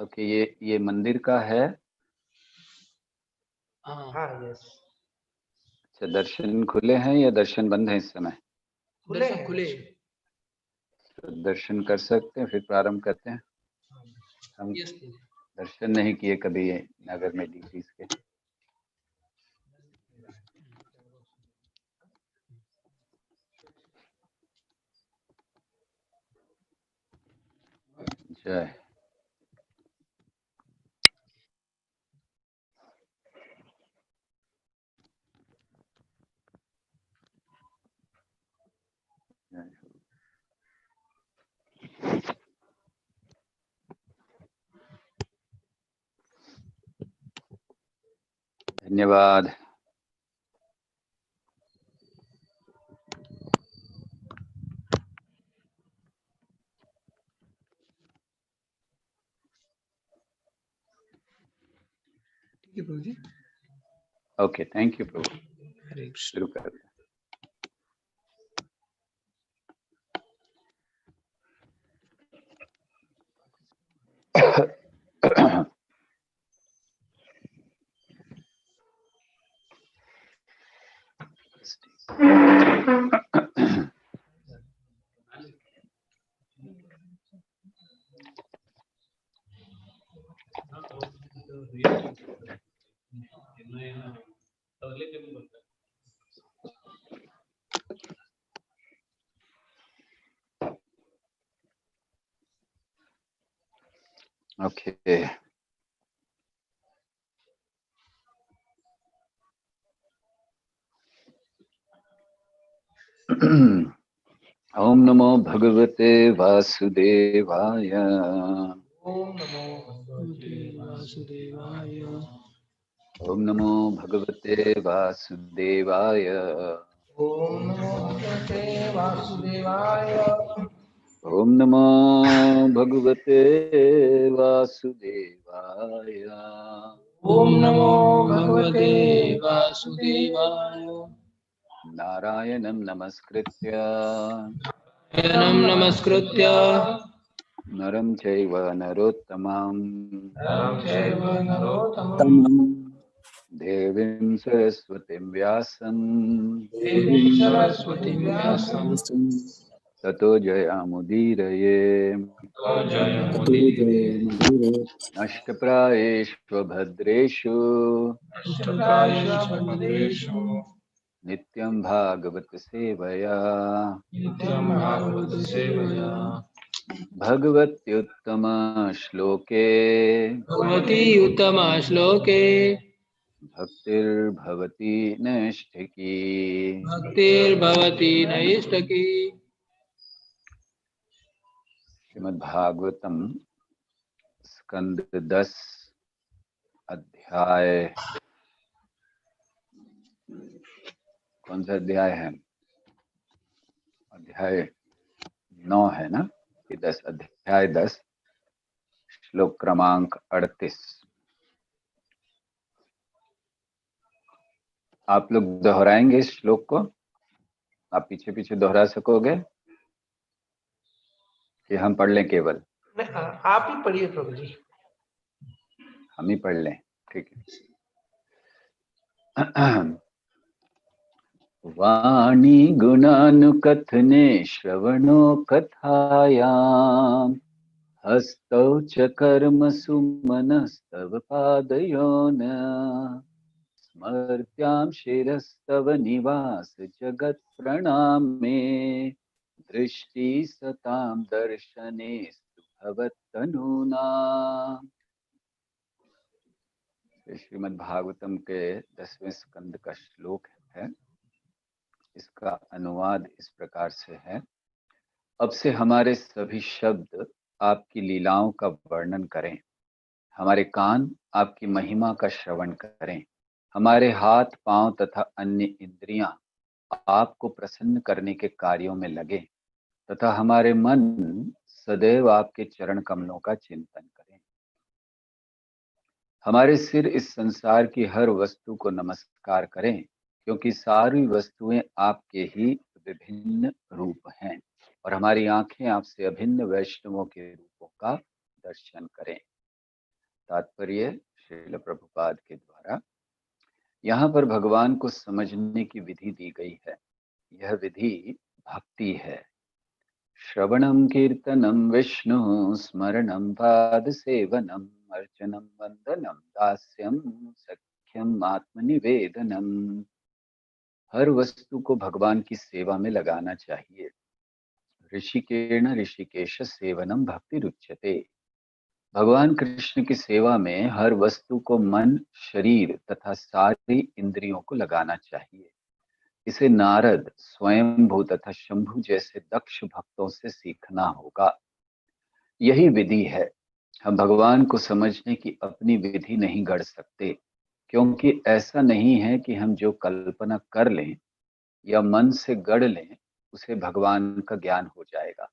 Okay, ये मंदिर का है। हाँ यस। अच्छा, दर्शन खुले हैं या दर्शन बंद हैं इस समय? दर्शन खुले। तो दर्शन कर सकते हैं, फिर प्रारंभ करते हैं। हम दर्शन नहीं किए कभी नगर में ड्यूटीज के। जय। धन्यवाद। ठीक है प्रभु जी। ओके, थैंक यू प्रभु। शुरू करते हैं। ओके। ओम नमो भगवते वासुदेवाय। ओम नमो भगवते वासुदेवाय। ओम नमो भगवते वासुदेवाय। ओम नमो भगवते वासुदेवाय। ओम नमो भगवते वासुदेवाय। ओम नमो भगवते वासुदेवाय। नारायणं नमस्कृत्य नमस्कृत्य नरं चैव नरोत्तमं देवीं सरस्वतीं व्यासं सरस्वती व्यासं ततो जयामुदीरये। नष्टप्रायेषु भद्रेषु नित्यं भागवत सेवया भगवत्युत्तम श्लोके भगवती उत्तम श्लोके भक्तिर्भवति नैष्ठिकी। भक्तिर्भवति नैष्ठिकी। श्रीमद्भागवतम स्कंद 10 अध्याय, कौन सा अध्याय है? अध्याय 9 है ना कि 10? अध्याय 10 श्लोक क्रमांक 38। आप लोग दोहराएंगे इस श्लोक को? आप पीछे पीछे दोहरा सकोगे कि हम पढ़ लें केवल? आप ही पढ़िए प्रभु जी। हम ही पढ़ लें, ठीक है। वाणी गुणानुकथने श्रवणो कथायां हस्तौ च कर्मसु मनस्तव पादयोन स्मर्त्यां शिरस्तव निवास जगत् प्रणामे दृष्टि सतां दर्शनेस्तु भवत्तनूना। श्रीमद् भागवतम के 10वें स्कंद का श्लोक है। इसका अनुवाद इस प्रकार से है। अब से हमारे सभी शब्द आपकी लीलाओं का वर्णन करें, हमारे कान आपकी महिमा का श्रवण करें, हमारे हाथ पांव तथा अन्य इंद्रियां आपको प्रसन्न करने के कार्यों में लगे तथा हमारे मन सदैव आपके चरण कमलों का चिंतन करें। हमारे सिर इस संसार की हर वस्तु को नमस्कार करें, क्योंकि सारी वस्तुएं आपके ही विभिन्न रूप हैं और हमारी आंखें आपसे अभिन्न वैष्णवों के रूपों का दर्शन करें। तात्पर्य श्रील प्रभुपाद के द्वारा। यहाँ पर भगवान को समझने की विधि दी गई है। यह विधि भक्ति है। श्रवणम कीर्तनम विष्णु स्मरणम पाद सेवनम अर्चनम वंदनम दास्यम सख्यम आत्मनिवेदनम। हर वस्तु को भगवान की सेवा में लगाना चाहिए। ऋषिकेण ऋषिकेश सेवनम भक्ति रुच्यते। भगवान कृष्ण की सेवा में हर वस्तु को मन, शरीर तथा सारी इंद्रियों को लगाना चाहिए। इसे नारद, स्वयंभू तथा शंभु जैसे दक्ष भक्तों से सीखना होगा। यही विधि है। हम भगवान को समझने की अपनी विधि नहीं गढ़ सकते, क्योंकि ऐसा नहीं है कि हम जो कल्पना कर लें या मन से गढ़ लें उसे भगवान का ज्ञान हो जाएगा।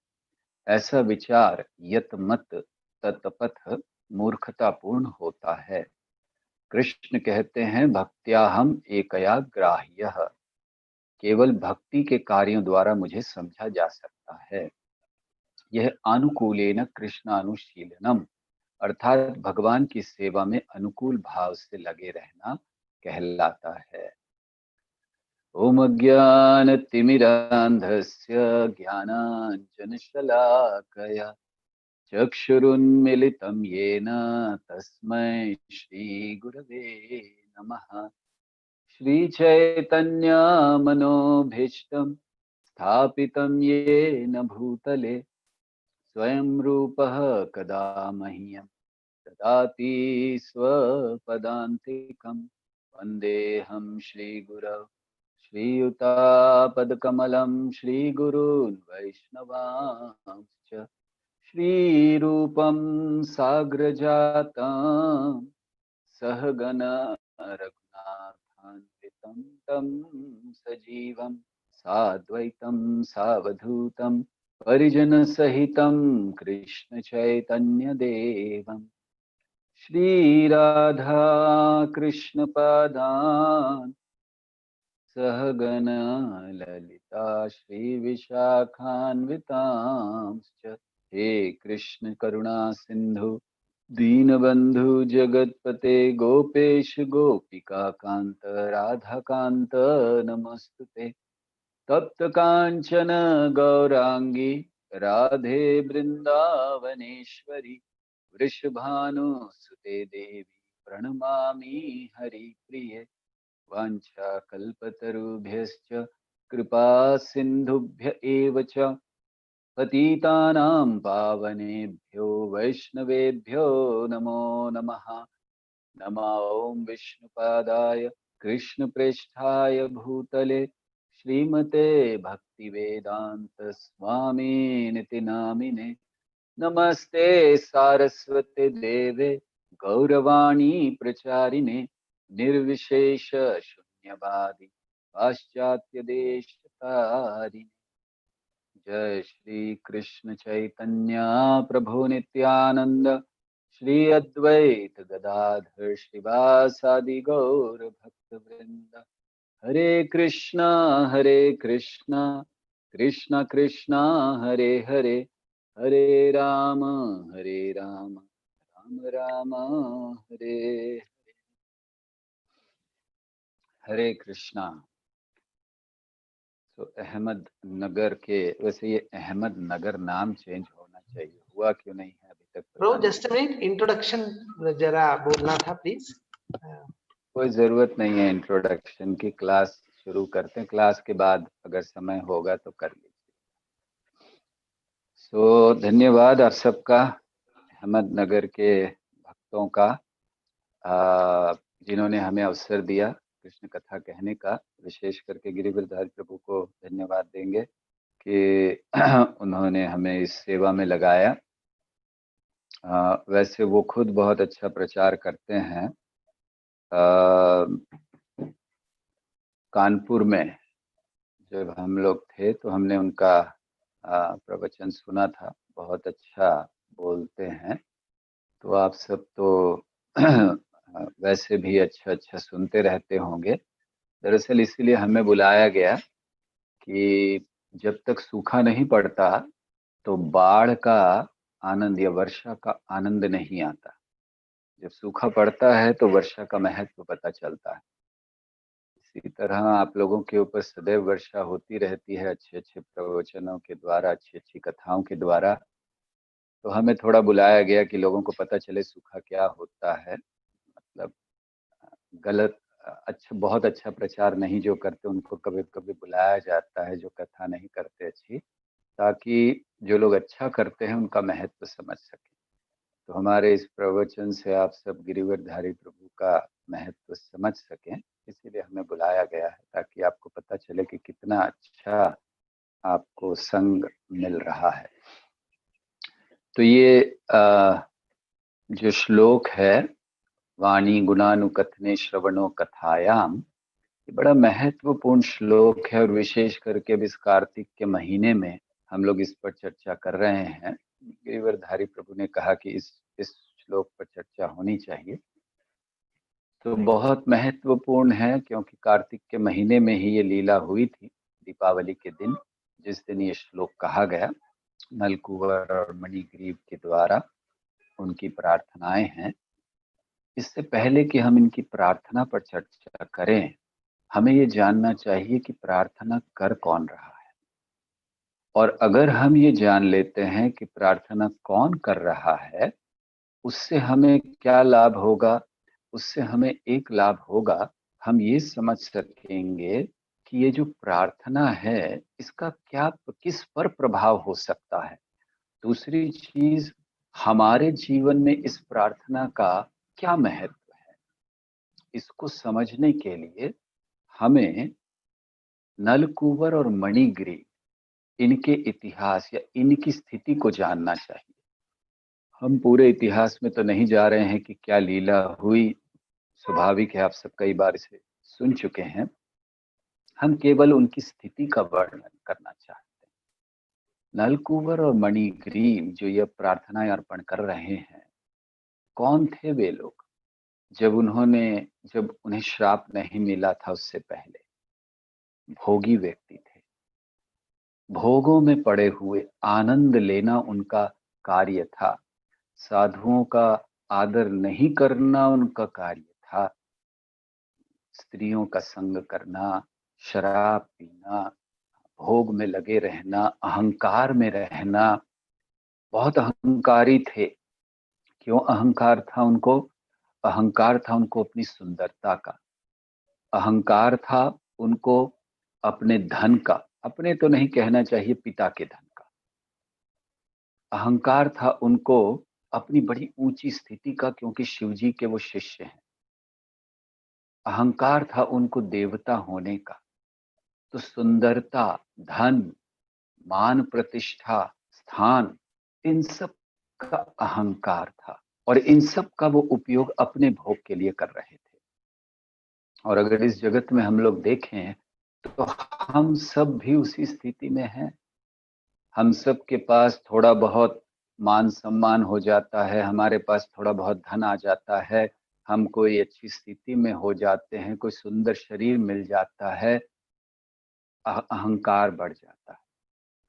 ऐसा विचार यतमत तत्पथ मूर्खतापूर्ण होता है। कृष्ण कहते हैं भक्त्या हम एकया ग्राह्यः। केवल भक्ति के कार्यों द्वारा मुझे समझा जा सकता है। यह अनुकूलेन कृष्णानुशीलनम अर्थात भगवान की सेवा में अनुकूल भाव से लगे रहना कहलाता है। ओम अज्ञानतिमिरान्धस्य ज्ञानाञ्जनशलाकया चक्षुरुन्मिलितं येन तस्मै श्रीगुरवे नमः। श्रीचैतन्यमनोभीष्टं स्थापितं येन भूतले स्वयं रूपः कदा मह्यं ददाति स्वपदान्तिकं। वन्देऽहं श्रीगुरौ श्रीयुतापदकमलं श्रीगुरून् वैष्णवांश्च श्रीरूपं साग्रजातं सहगण रघुनाथान्वितं तं सजीवं साद्वैतं सावधूतं परिजनसहितं कृष्ण चैतन्यदेवं श्रीराधा कृष्ण पादान् सहगण ललिता श्रीविशाखान्वितांश्च। हे कृष्ण करुणा सिंधु दीनबंधु जगतपते गोपेश गोपिका कांत राधा कांत नमस्तुते। तप्त कांचन गौरांगी राधे वृंदावनेश्वरी वृषभानुसुते देवी प्रणमामि हरिप्रिये। वाञ्छाकल्पतरुभ्यश्च कृपा सिन्धुभ्य एव च पतितानां पावनेभ्यो वैष्णवेभ्यो नमो नमः। नमो ॐ विष्णुपादाय कृष्णप्रेष्ठाय भूतले श्रीमते भक्तिवेदांत स्वामिनिति नामिने। नमस्ते सारस्वते देवे गौरवाणी प्रचारिणे निर्विशेष शून्यवादी पाश्चात्य देश तारिणे। जय श्री कृष्ण चैतन्य प्रभु नित्यानंद श्री अद्वैत गदाधर श्रीवासादि गौर भक्त वृंद। हरे कृष्णा कृष्ण कृष्णा हरे हरे हरे राम राम राम हरे हरे कृष्णा। तो अहमदनगर के, वैसे ये अहमदनगर नाम चेंज होना चाहिए, हुआ क्यों नहीं है अभी तक? Bro, just a minute. Introduction जरा बोलना था प्लीज। कोई जरूरत नहीं है इंट्रोडक्शन की, क्लास शुरू करते हैं। क्लास के बाद अगर समय होगा तो कर लीजिए। सो धन्यवाद आप सबका, अहमदनगर के भक्तों का, जिन्होंने हमें अवसर दिया कृष्ण कथा कहने का। विशेष करके गिरिवरधारी प्रभु को धन्यवाद देंगे कि उन्होंने हमें इस सेवा में लगाया। वैसे वो खुद बहुत अच्छा प्रचार करते हैं। कानपुर में जब हम लोग थे तो हमने उनका प्रवचन सुना था, बहुत अच्छा बोलते हैं। तो आप सब तो वैसे भी अच्छा अच्छा सुनते रहते होंगे। दरअसल इसीलिए हमें बुलाया गया कि जब तक सूखा नहीं पड़ता तो बाढ़ का आनंद या वर्षा का आनंद नहीं आता। जब सूखा पड़ता है तो वर्षा का महत्व पता चलता है। इसी तरह आप लोगों के ऊपर सदैव वर्षा होती रहती है, अच्छे अच्छे प्रवचनों के द्वारा, अच्छी अच्छी कथाओं के द्वारा। तो हमें थोड़ा बुलाया गया कि लोगों को पता चले सूखा क्या होता है। मतलब गलत अच्छा, बहुत अच्छा प्रचार नहीं जो करते उनको कभी कभी बुलाया जाता है, जो कथा नहीं करते अच्छी, ताकि जो लोग अच्छा करते हैं उनका महत्व समझ सके। तो हमारे इस प्रवचन से आप सब गिरिवरधारी प्रभु का महत्व समझ सकें, इसीलिए हमें बुलाया गया है, ताकि आपको पता चले कि कितना अच्छा आपको संग मिल रहा है। तो ये जो श्लोक है, वाणी गुणानुकथने श्रवणो कथायाम, ये बड़ा महत्वपूर्ण श्लोक है। और विशेष करके अब इस कार्तिक के महीने में हम लोग इस पर चर्चा कर रहे हैं। गिरिवरधारी प्रभु ने कहा कि इस श्लोक पर चर्चा होनी चाहिए। तो बहुत महत्वपूर्ण है, क्योंकि कार्तिक के महीने में ही ये लीला हुई थी, दीपावली के दिन, जिस दिन ये श्लोक कहा गया। नलकुवर और मणिग्रीव के द्वारा उनकी प्रार्थनाएं हैं। इससे पहले कि हम इनकी प्रार्थना पर चर्चा करें, हमें ये जानना चाहिए कि प्रार्थना कर कौन रहा है। और अगर हम ये जान लेते हैं कि प्रार्थना कौन कर रहा है, उससे हमें क्या लाभ होगा। उससे हमें एक लाभ होगा, हम ये समझ सकेंगे कि ये जो प्रार्थना है इसका क्या, किस पर प्रभाव हो सकता है। दूसरी चीज, हमारे जीवन में इस प्रार्थना का क्या महत्व है। इसको समझने के लिए हमें नलकुवर और मणिग्रीव, इनके इतिहास या इनकी स्थिति को जानना चाहिए। हम पूरे इतिहास में तो नहीं जा रहे हैं कि क्या लीला हुई, स्वाभाविक है, आप सब कई बार इसे सुन चुके हैं। हम केवल उनकी स्थिति का वर्णन करना चाहते हैं। नलकुवर और मणिग्रीव जो यह प्रार्थना अर्पण कर रहे हैं, कौन थे वे लोग। जब उन्हें श्राप नहीं मिला था उससे पहले भोगी व्यक्ति थे। भोगों में पड़े हुए आनंद लेना उनका कार्य था। साधुओं का आदर नहीं करना उनका कार्य था। स्त्रियों का संग करना, शराब पीना, भोग में लगे रहना, अहंकार में रहना। बहुत अहंकारी थे। क्यों अहंकार था उनको? अहंकार था उनको अपनी सुंदरता का। अहंकार था उनको अपने धन का, अपने तो नहीं कहना चाहिए, पिता के धन का। अहंकार था उनको अपनी बड़ी ऊंची स्थिति का, क्योंकि शिव जी के वो शिष्य हैं। अहंकार था उनको देवता होने का। तो सुंदरता, धन, मान प्रतिष्ठा, स्थान, इन सब का अहंकार था। और इन सब का वो उपयोग अपने भोग के लिए कर रहे थे। और अगर इस जगत में हम लोग देखें तो हम सब भी उसी स्थिति में हैं। हम सब के पास थोड़ा बहुत मान सम्मान हो जाता है, हमारे पास थोड़ा बहुत धन आ जाता है, हम कोई अच्छी स्थिति में हो जाते हैं, कोई सुंदर शरीर मिल जाता है, अहंकार बढ़ जाता है।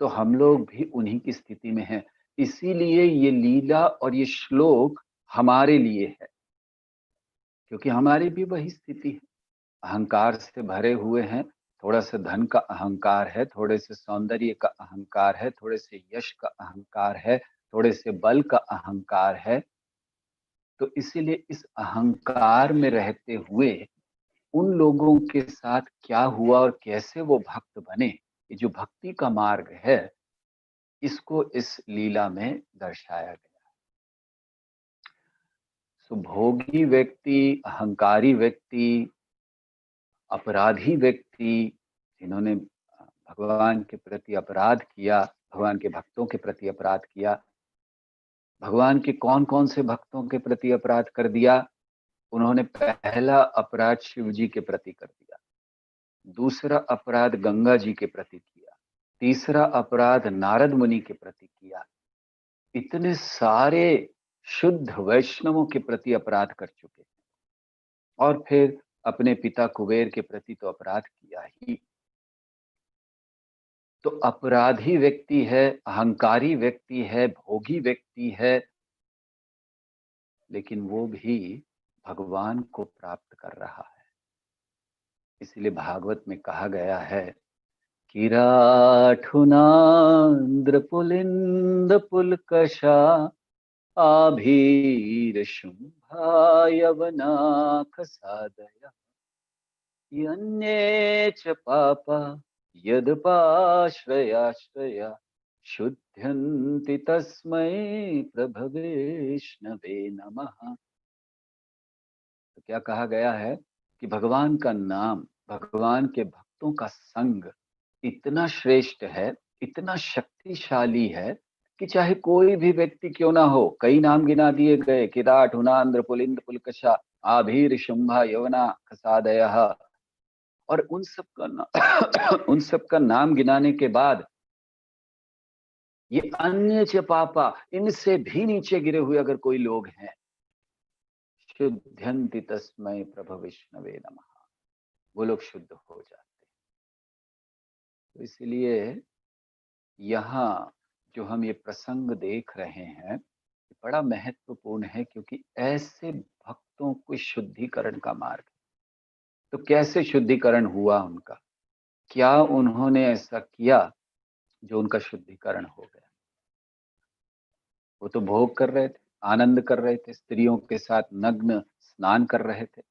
तो हम लोग भी उन्हीं की स्थिति में हैं। इसीलिए ये लीला और ये श्लोक हमारे लिए है, क्योंकि हमारी भी वही स्थिति है। अहंकार से भरे हुए हैं। थोड़ा सा धन का अहंकार है, थोड़े से सौंदर्य का अहंकार है, थोड़े से यश का अहंकार है, थोड़े से बल का अहंकार है। तो इसीलिए इस अहंकार में रहते हुए उन लोगों के साथ क्या हुआ और कैसे वो भक्त बने, ये जो भक्ति का मार्ग है, इसको इस लीला में दर्शाया गया। भोगी व्यक्ति, अहंकारी व्यक्ति, अपराधी व्यक्ति, जिन्होंने भगवान के प्रति अपराध किया, भगवान के भक्तों के प्रति अपराध किया। भगवान के कौन कौन से भक्तों के प्रति अपराध कर दिया? उन्होंने पहला अपराध शिव जी के प्रति कर दिया, दूसरा अपराध गंगा जी के प्रति किया, तीसरा अपराध नारद मुनि के प्रति किया। इतने सारे शुद्ध वैष्णवों के प्रति अपराध कर चुके। और फिर अपने पिता कुबेर के प्रति तो अपराध किया ही। तो अपराधी व्यक्ति है, अहंकारी व्यक्ति है, भोगी व्यक्ति है, लेकिन वो भी भगवान को प्राप्त कर रहा है। इसलिए भागवत में कहा गया है, किराठुनांद्र पुलिंद पुलकशा आभीर शुंभायवनाक सादय यन्ये च पापा यदपाश्रयाश्रया शुद्ध्यन्ति तस्मै प्रभवेष्णवे नमः। तो क्या कहा गया है कि भगवान का नाम, भगवान के भक्तों का संग इतना श्रेष्ठ है, इतना शक्तिशाली है कि चाहे कोई भी व्यक्ति क्यों ना हो, कई नाम गिना दिए गए, किराट हुनांद्र पुलिंद पुलकशा आभीर शुंभा यवना कसादय, और उन सब का उन सब का नाम गिनाने के बाद ये अन्य च पापा, इनसे भी नीचे गिरे हुए अगर कोई लोग हैं, शुद्ध्यन्ति तस्मै प्रभु विष्णवे नमः, वो लोग शुद्ध हो जाते हैं। तो इसलिए यहाँ जो हम ये प्रसंग देख रहे हैं बड़ा महत्वपूर्ण है, क्योंकि ऐसे भक्तों को शुद्धिकरण का मार्ग। तो कैसे शुद्धिकरण हुआ उनका, क्या उन्होंने ऐसा किया जो उनका शुद्धिकरण हो गया? वो तो भोग कर रहे थे, आनंद कर रहे थे, स्त्रियों के साथ नग्न स्नान कर रहे थे।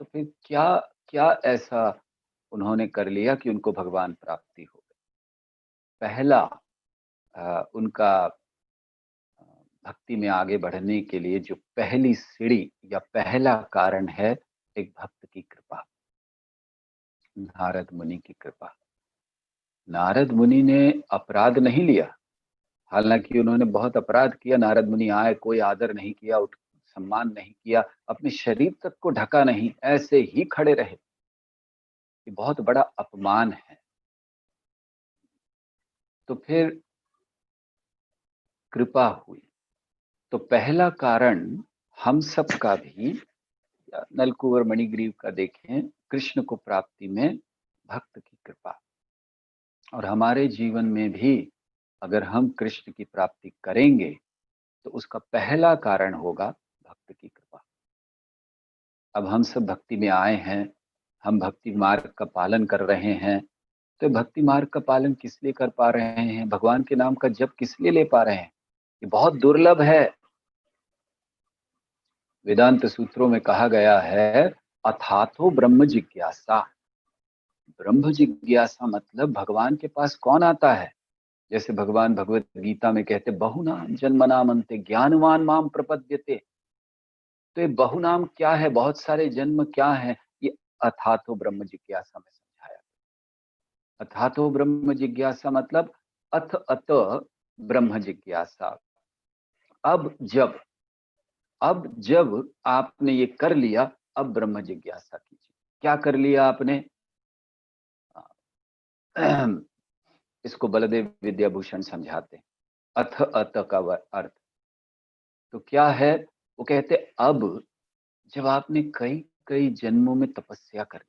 तो फिर क्या क्या ऐसा उन्होंने कर लिया कि उनको भगवान प्राप्ति हो गई? पहला उनका भक्ति में आगे बढ़ने के लिए जो पहली सीढ़ी या पहला कारण है, एक भक्त की कृपा, नारद मुनि की कृपा। नारद मुनि ने अपराध नहीं लिया, हालांकि उन्होंने बहुत अपराध किया। नारद मुनि आए, कोई आदर नहीं किया, सम्मान नहीं किया, अपने शरीर तक को ढका नहीं, ऐसे ही खड़े रहे। ये बहुत बड़ा अपमान है। तो फिर कृपा हुई। तो पहला कारण हम सब का भी, नलकुवर मणिग्रीव का देखें, कृष्ण को प्राप्ति में भक्त की कृपा। और हमारे जीवन में भी अगर हम कृष्ण की प्राप्ति करेंगे तो उसका पहला कारण होगा भक्त की कृपा। अब हम सब भक्ति में आए हैं, हम भक्ति मार्ग का पालन कर रहे हैं, तो भक्ति मार्ग का पालन किस लिए कर पा रहे हैं, भगवान के नाम का जप किस लिए ले पा रहे हैं? ये बहुत दुर्लभ है। वेदांत सूत्रों में कहा गया है, अथातो ब्रह्म जिज्ञासा। ब्रह्म जिज्ञासा मतलब भगवान के पास कौन आता है? जैसे भगवान भगवत गीता में कहते, बहुनाम जन्मनाम अन्ते ज्ञानवान माम प्रपद्यते। तो ये बहुनाम क्या है, बहुत सारे जन्म क्या है? ये अथातो ब्रह्म जिज्ञासा में समझाया। अथातो ब्रह्म जिज्ञासा मतलब अथ अत ब्रह्म जिज्ञासा। अब जब आपने ये कर लिया, अब ब्रह्म जिज्ञासा कीजिए। क्या कर लिया आपने? इसको बलदेव विद्याभूषण समझाते हैं, अथ अत का अर्थ। तो क्या है? वो कहते, अब जब आपने कई कई जन्मों में तपस्या कर ली,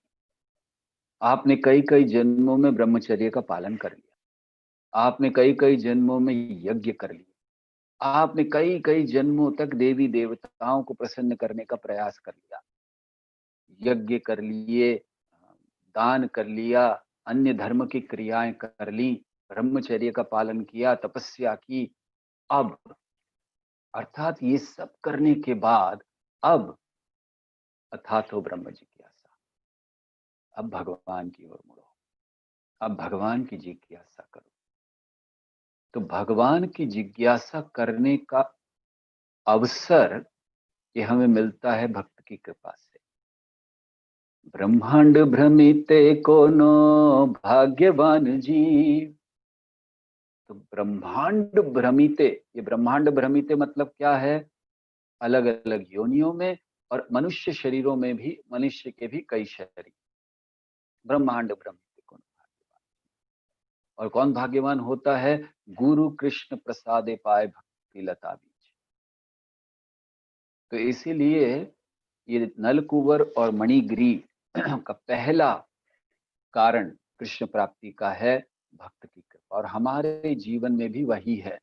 आपने कई कई जन्मों में ब्रह्मचर्य का पालन कर लिया, आपने कई कई जन्मों में यज्ञ कर लिया, आपने कई कई जन्मों तक देवी देवताओं को प्रसन्न करने का प्रयास कर लिया, यज्ञ कर लिए, दान कर लिया, अन्य धर्म की क्रियाएं कर ली, ब्रह्मचर्य का पालन किया, तपस्या की। अब अर्थात ये सब करने के बाद अब अथातो ब्रह्म जिज्ञासा, अब भगवान की ओर मुड़ो, अब भगवान की जिज्ञासा करो। तो भगवान की जिज्ञासा करने का अवसर ये हमें मिलता है भक्त की कृपा से। ब्रह्मांड भ्रमिते कोनो भाग्यवान जीव। तो ब्रह्मांड भ्रमिते, ये ब्रह्मांड भ्रमिते मतलब क्या है? अलग अलग योनियों में और मनुष्य शरीरों में भी, मनुष्य के भी कई शरीर। ब्रह्मांड भ्रमिते कोनो भाग्यवान। और कौन भाग्यवान होता है? गुरु कृष्ण प्रसादे पाए भक्ति लता बीज। तो इसीलिए ये नलकुवर और मणिग्रीव का पहला कारण कृष्ण प्राप्ति का है भक्त की कृपा। और हमारे जीवन में भी वही है।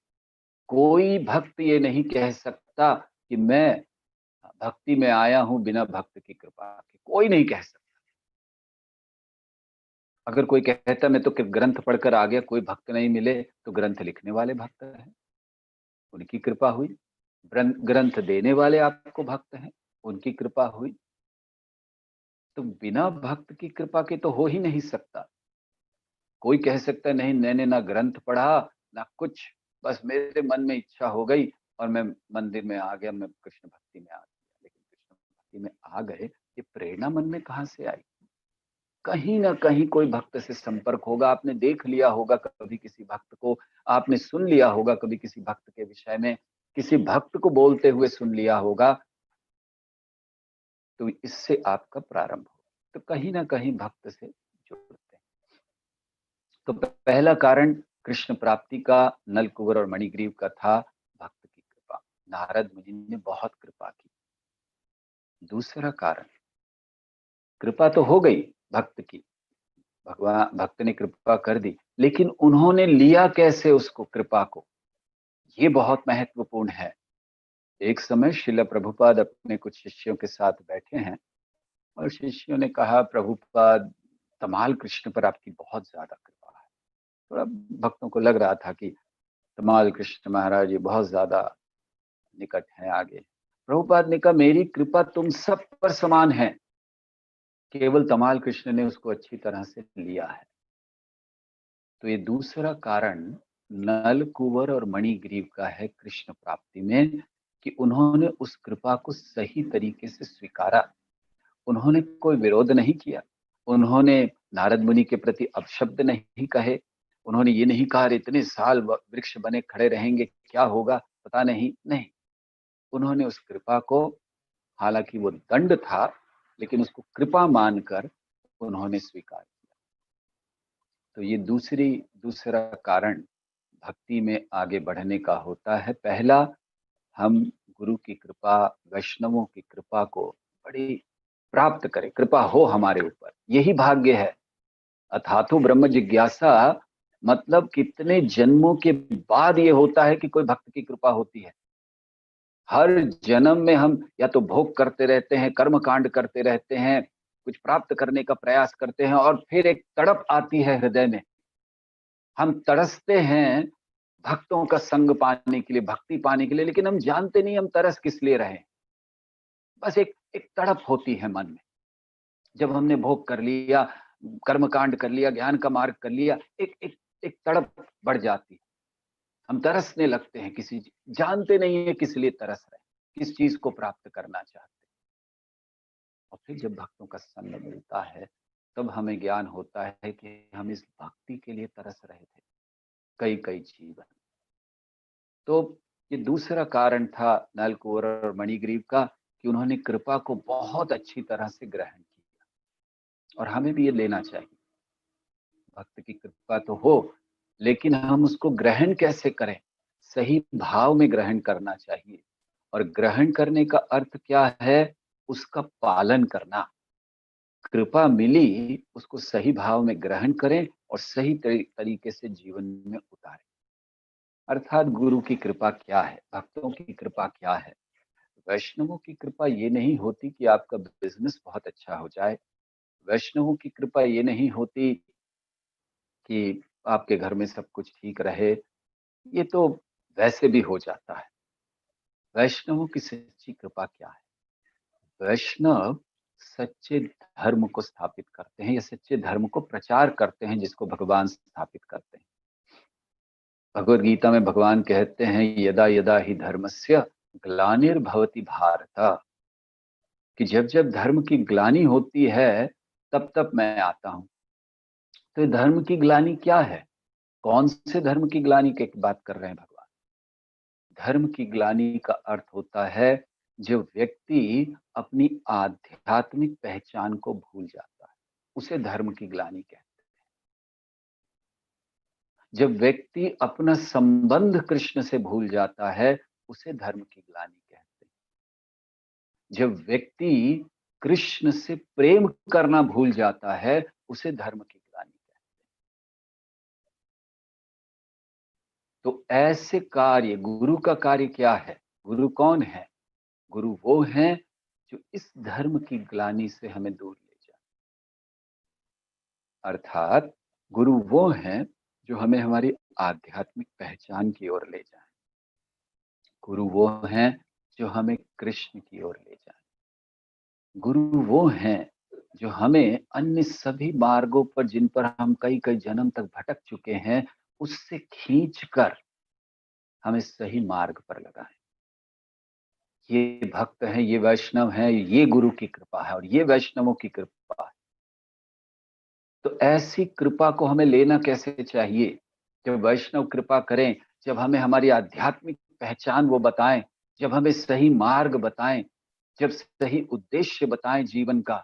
कोई भक्त ये नहीं कह सकता कि मैं भक्ति में आया हूं बिना भक्त की कृपा के, कोई नहीं कह सकता। अगर कोई कहता मैं तो ग्रंथ पढ़कर आ गया, कोई भक्त नहीं मिले, तो ग्रंथ लिखने वाले भक्त हैं, उनकी कृपा हुई। ग्रंथ देने वाले आपको भक्त हैं, उनकी कृपा हुई। तो बिना भक्त की कृपा के तो हो ही नहीं सकता। कोई कह सकता है नहीं, मैंने ना ग्रंथ पढ़ा ना कुछ, बस मेरे मन में इच्छा हो गई और मैं मंदिर में आ गया, मैं कृष्ण भक्ति में आ गया। लेकिन कृष्ण भक्ति में आ गए, ये प्रेरणा मन में कहाँ से आई? कहीं ना कहीं कोई भक्त से संपर्क होगा, आपने देख लिया होगा कभी किसी भक्त को, आपने सुन लिया होगा कभी किसी भक्त के विषय में, किसी भक्त को बोलते हुए सुन लिया होगा, तो इससे आपका प्रारंभ हो। तो कहीं ना कहीं भक्त से जुड़ते हैं। तो पहला कारण कृष्ण प्राप्ति का नल कुंवर और मणिग्रीव का था भक्त की कृपा। नारद मुनि ने बहुत कृपा की। दूसरा कारण, कृपा तो हो गई भक्त की, भगवान भक्त ने कृपा कर दी, लेकिन उन्होंने लिया कैसे उसको, कृपा को, ये बहुत महत्वपूर्ण है। एक समय श्रील प्रभुपाद अपने कुछ शिष्यों के साथ बैठे हैं और शिष्यों ने कहा, प्रभुपाद तमाल कृष्ण पर आपकी बहुत ज्यादा कृपा है। थोड़ा भक्तों को लग रहा था कि तमाल कृष्ण महाराज ये बहुत ज्यादा निकट है आगे। प्रभुपाद ने कहा, मेरी कृपा तुम सब पर समान है, केवल तमाल कृष्ण ने उसको अच्छी तरह से लिया है। तो ये दूसरा कारण नल कुंवर और मणिग्रीव का है कृष्ण प्राप्ति में, कि उन्होंने उस कृपा को सही तरीके से स्वीकारा। उन्होंने कोई विरोध नहीं किया, उन्होंने नारद मुनि के प्रति अपशब्द नहीं कहे, उन्होंने ये नहीं कहा इतने साल वृक्ष बने खड़े रहेंगे, क्या होगा पता नहीं, नहीं। उन्होंने उस कृपा को, हालांकि वो दंड था, लेकिन उसको कृपा मानकर उन्होंने स्वीकार किया। तो ये दूसरा कारण भक्ति में आगे बढ़ने का होता है। पहला, हम गुरु की कृपा, वैष्णवों की कृपा को बड़ी प्राप्त करें, कृपा हो हमारे ऊपर, यही भाग्य है। अथातो ब्रह्म जिज्ञासा, मतलब कितने जन्मों के बाद ये होता है कि कोई भक्त की कृपा होती है। हर जन्म में हम या तो भोग करते रहते हैं, कर्म कांड करते रहते हैं, कुछ प्राप्त करने का प्रयास करते हैं, और फिर एक तड़प आती है हृदय में, हम तरसते हैं भक्तों का संग पाने के लिए, भक्ति पाने के लिए, लेकिन हम जानते नहीं हम तरस किस लिए रहे। बस एक एक तड़प होती है मन में। जब हमने भोग कर लिया, कर्म कांड कर लिया, ज्ञान का मार्ग कर लिया, एक एक एक तड़प बढ़ जाती है। हम तरसने लगते हैं किसी, जानते नहीं है किस लिए तरस रहे, किस चीज को प्राप्त करना चाहते हैं। और फिर जब भक्तों का संग मिलता है, तब हमें ज्ञान होता है कि हम इस भक्ति के लिए तरस रहे थे कई कई जीवन। तो ये दूसरा कारण था नल कुंवर और मणिग्रीव का, कि उन्होंने कृपा को बहुत अच्छी तरह से ग्रहण किया, और हमें भी ये लेना चाहिए। भक्त की कृपा तो हो, लेकिन हम उसको ग्रहण कैसे करें, सही भाव में ग्रहण करना चाहिए। और ग्रहण करने का अर्थ क्या है, उसका पालन करना। कृपा मिली, उसको सही भाव में ग्रहण करें और सही तरीके से जीवन में उतारें। अर्थात गुरु की कृपा क्या है, भक्तों की कृपा क्या है। वैष्णवों की कृपा ये नहीं होती कि आपका बिजनेस बहुत अच्छा हो जाए, वैष्णवों की कृपा ये नहीं होती कि आपके घर में सब कुछ ठीक रहे, ये तो वैसे भी हो जाता है। वैष्णवों की सच्ची कृपा क्या है, वैष्णव सच्चे धर्म को स्थापित करते हैं, या सच्चे धर्म को प्रचार करते हैं, जिसको भगवान स्थापित करते हैं। भगवद गीता में भगवान कहते हैं, यदा यदा ही धर्मस्य ग्लानिर्भवति भारत, कि जब जब धर्म की ग्लानि होती है, तब तब मैं आता हूं। तो ये धर्म की ग्लानि क्या है, कौन से धर्म की ग्लानि की बात कर रहे हैं भगवान? धर्म की ग्लानि का अर्थ होता है जो व्यक्ति अपनी आध्यात्मिक पहचान को भूल जाता है, उसे धर्म की ग्लानि कहते हैं। जब व्यक्ति अपना संबंध कृष्ण से भूल जाता है, उसे धर्म की ग्लानि कहते हैं। जब व्यक्ति कृष्ण से प्रेम करना भूल जाता है, उसे धर्म की ग्लानि कहते हैं। तो ऐसे कार्य, गुरु का कार्य क्या है, गुरु कौन है? गुरु वो हैं जो इस धर्म की ग्लानि से हमें दूर ले जाए। अर्थात गुरु वो हैं जो हमें हमारी आध्यात्मिक पहचान की ओर ले जाए। गुरु वो हैं जो हमें कृष्ण की ओर ले जाए। गुरु वो हैं जो हमें अन्य सभी मार्गों पर, जिन पर हम कई कई जन्म तक भटक चुके हैं, उससे खींचकर हमें सही मार्ग पर लगाएं। ये भक्त हैं, ये वैष्णव हैं, ये गुरु की कृपा है और ये वैष्णवों की कृपा है। तो ऐसी कृपा को हमें लेना कैसे चाहिए? जब वैष्णव कृपा करें, जब हमें हमारी आध्यात्मिक पहचान वो बताएं, जब हमें सही मार्ग बताएं, जब सही उद्देश्य बताएं जीवन का,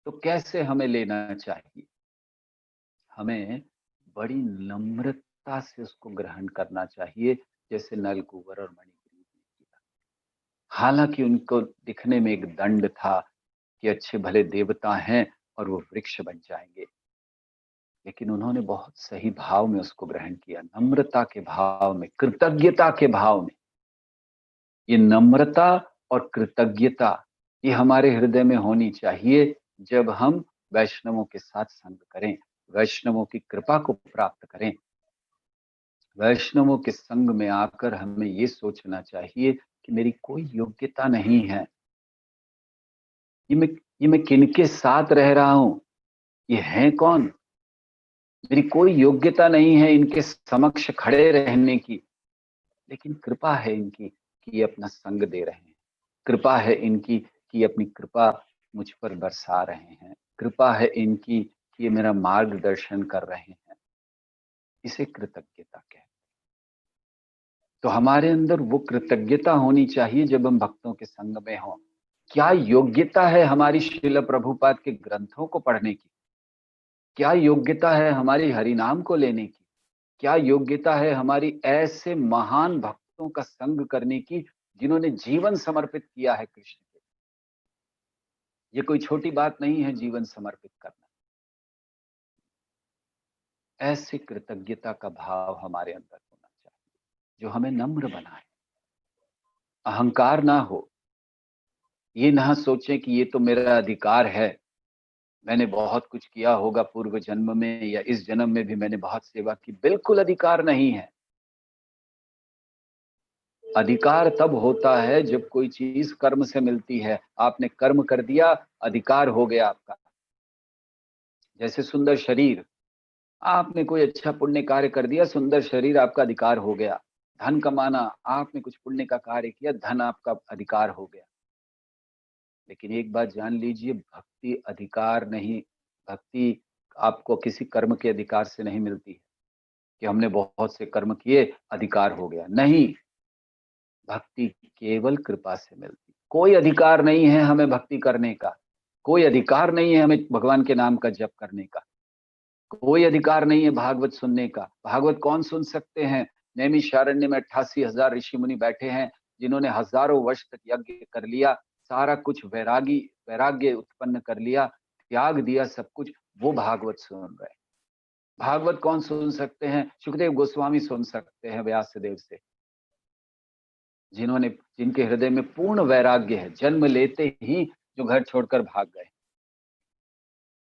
तो कैसे हमें लेना चाहिए? हमें बड़ी नम्रता से उसको ग्रहण करना चाहिए, जैसे नलकूबर और मणिग्रीव ने किया। हालांकि उनको दिखने में एक दंड था कि अच्छे भले देवता हैं और वो वृक्ष बन जाएंगे, लेकिन उन्होंने बहुत सही भाव में उसको ग्रहण किया, नम्रता के भाव में, कृतज्ञता के भाव में। ये नम्रता और कृतज्ञता ये हमारे हृदय में होनी चाहिए जब हम वैष्णवों के साथ संग करें, वैष्णवों की कृपा को प्राप्त करें। वैष्णवों के संग में आकर हमें ये सोचना चाहिए कि मेरी कोई योग्यता नहीं है, ये मैं किनके साथ रह रहा हूं, ये हैं कौन? मेरी कोई योग्यता नहीं है इनके समक्ष खड़े रहने की, लेकिन कृपा है इनकी कि ये अपना संग दे रहे हैं। कृपा है इनकी कि अपनी कृपा मुझ पर बरसा रहे हैं। कृपा है इनकी कि ये मेरा मार्गदर्शन कर रहे हैं। इसे कृतज्ञता कहते हैं। तो हमारे अंदर वो कृतज्ञता होनी चाहिए जब हम भक्तों के संग में हों। क्या योग्यता है हमारी श्रील प्रभुपाद के ग्रंथों को पढ़ने की? क्या योग्यता है हमारी हरिनाम को लेने की? क्या योग्यता है हमारी ऐसे महान भक्तों का संग करने की जिन्होंने जीवन समर्पित किया है कृष्ण के? ये कोई छोटी बात नहीं है जीवन समर्पित करना। ऐसी कृतज्ञता का भाव हमारे अंदर होना चाहिए जो हमें नम्र बनाए, अहंकार ना हो। ये ना सोचें कि ये तो मेरा अधिकार है, मैंने बहुत कुछ किया होगा पूर्व जन्म में या इस जन्म में भी मैंने बहुत सेवा की। बिल्कुल अधिकार नहीं है। अधिकार तब होता है जब कोई चीज कर्म से मिलती है। आपने कर्म कर दिया, अधिकार हो गया आपका। जैसे सुंदर शरीर, आपने कोई अच्छा पुण्य कार्य कर दिया, सुंदर शरीर आपका अधिकार हो गया। धन कमाना, आपने कुछ पुण्य का कार्य किया, धन आपका अधिकार हो गया। लेकिन एक बात जान लीजिए, भक्ति अधिकार नहीं, भक्ति आपको किसी कर्म के अधिकार से नहीं मिलती है कि हमने बहुत से कर्म किए अधिकार हो गया। नहीं, भक्ति केवल कृपा से मिलती। कोई अधिकार नहीं है हमें भक्ति करने का, कोई अधिकार नहीं है हमें भगवान के नाम का जप करने का, कोई अधिकार नहीं है भागवत सुनने का। भागवत कौन सुन सकते हैं? नैमिषारण्य में 88,000 ऋषि मुनि बैठे हैं जिन्होंने हजारों वर्ष तक यज्ञ कर लिया, सारा कुछ वैराग्य उत्पन्न कर लिया, त्याग दिया सब कुछ, वो भागवत सुन रहे हैं। भागवत कौन सुन सकते हैं? सुखदेव गोस्वामी सुन सकते हैं व्यास देव से, जिनके हृदय में पूर्ण वैराग्य है, जन्म लेते ही जो घर छोड़कर भाग गए,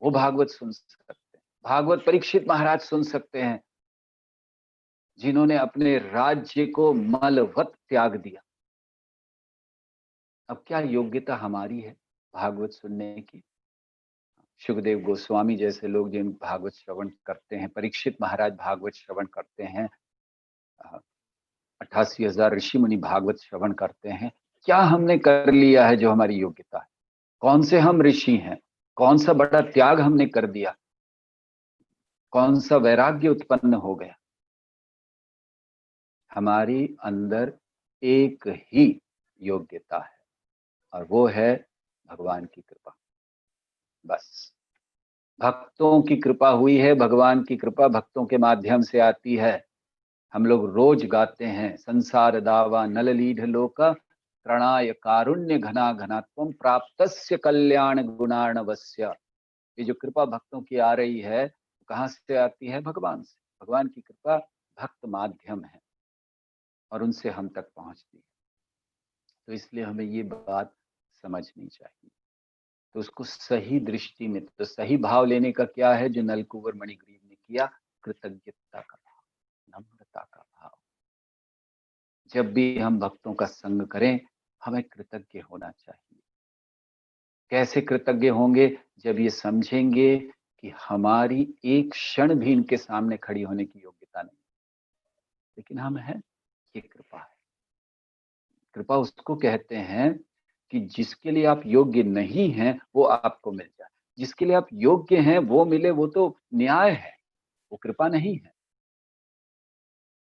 वो भागवत सुन सकते हैं। भागवत परीक्षित महाराज सुन सकते हैं, जिन्होंने अपने राज्य को मलवत त्याग दिया। अब क्या योग्यता हमारी है भागवत सुनने की? सुखदेव गोस्वामी जैसे लोग जिन भागवत श्रवण करते हैं, परीक्षित महाराज भागवत श्रवण करते हैं, 88,000 ऋषि मुनि भागवत श्रवण करते हैं। क्या हमने कर लिया है जो हमारी योग्यता है? कौन से हम ऋषि हैं? कौन सा बड़ा त्याग हमने कर दिया? कौन सा वैराग्य उत्पन्न हो गया? हमारी अंदर एक ही योग्यता है और वो है भगवान की कृपा। बस भक्तों की कृपा हुई है, भगवान की कृपा भक्तों के माध्यम से आती है। हम लोग रोज गाते हैं, संसार दावा नललीढ़ लोक प्रणाय कारुण्य घना घनात्वम प्राप्तस्य कल्याण गुणार्णवस्य। ये जो कृपा भक्तों की आ रही है, कहाँ से आती है? भगवान से। भगवान की कृपा भक्त माध्यम है और उनसे हम तक पहुंचती है। तो इसलिए हमें ये बात समझनी चाहिए। तो उसको सही दृष्टि में, तो सही भाव लेने का क्या है जो नलकुंवर मणिग्रीव ने किया, कृतज्ञता का भाव, नम्रता का भाव। जब भी हम भक्तों का संग करें हमें कृतज्ञ होना चाहिए। कैसे कृतज्ञ होंगे, जब ये समझेंगे कि हमारी एक क्षण भी इनके सामने खड़ी होने की योग्यता नहीं, लेकिन हम हैं, ये कृपा है। कृपा उसको कहते हैं कि जिसके लिए आप योग्य नहीं हैं वो आपको मिल जाए, जिसके लिए आप योग्य हैं वो मिले, वो तो न्याय है, वो कृपा नहीं है।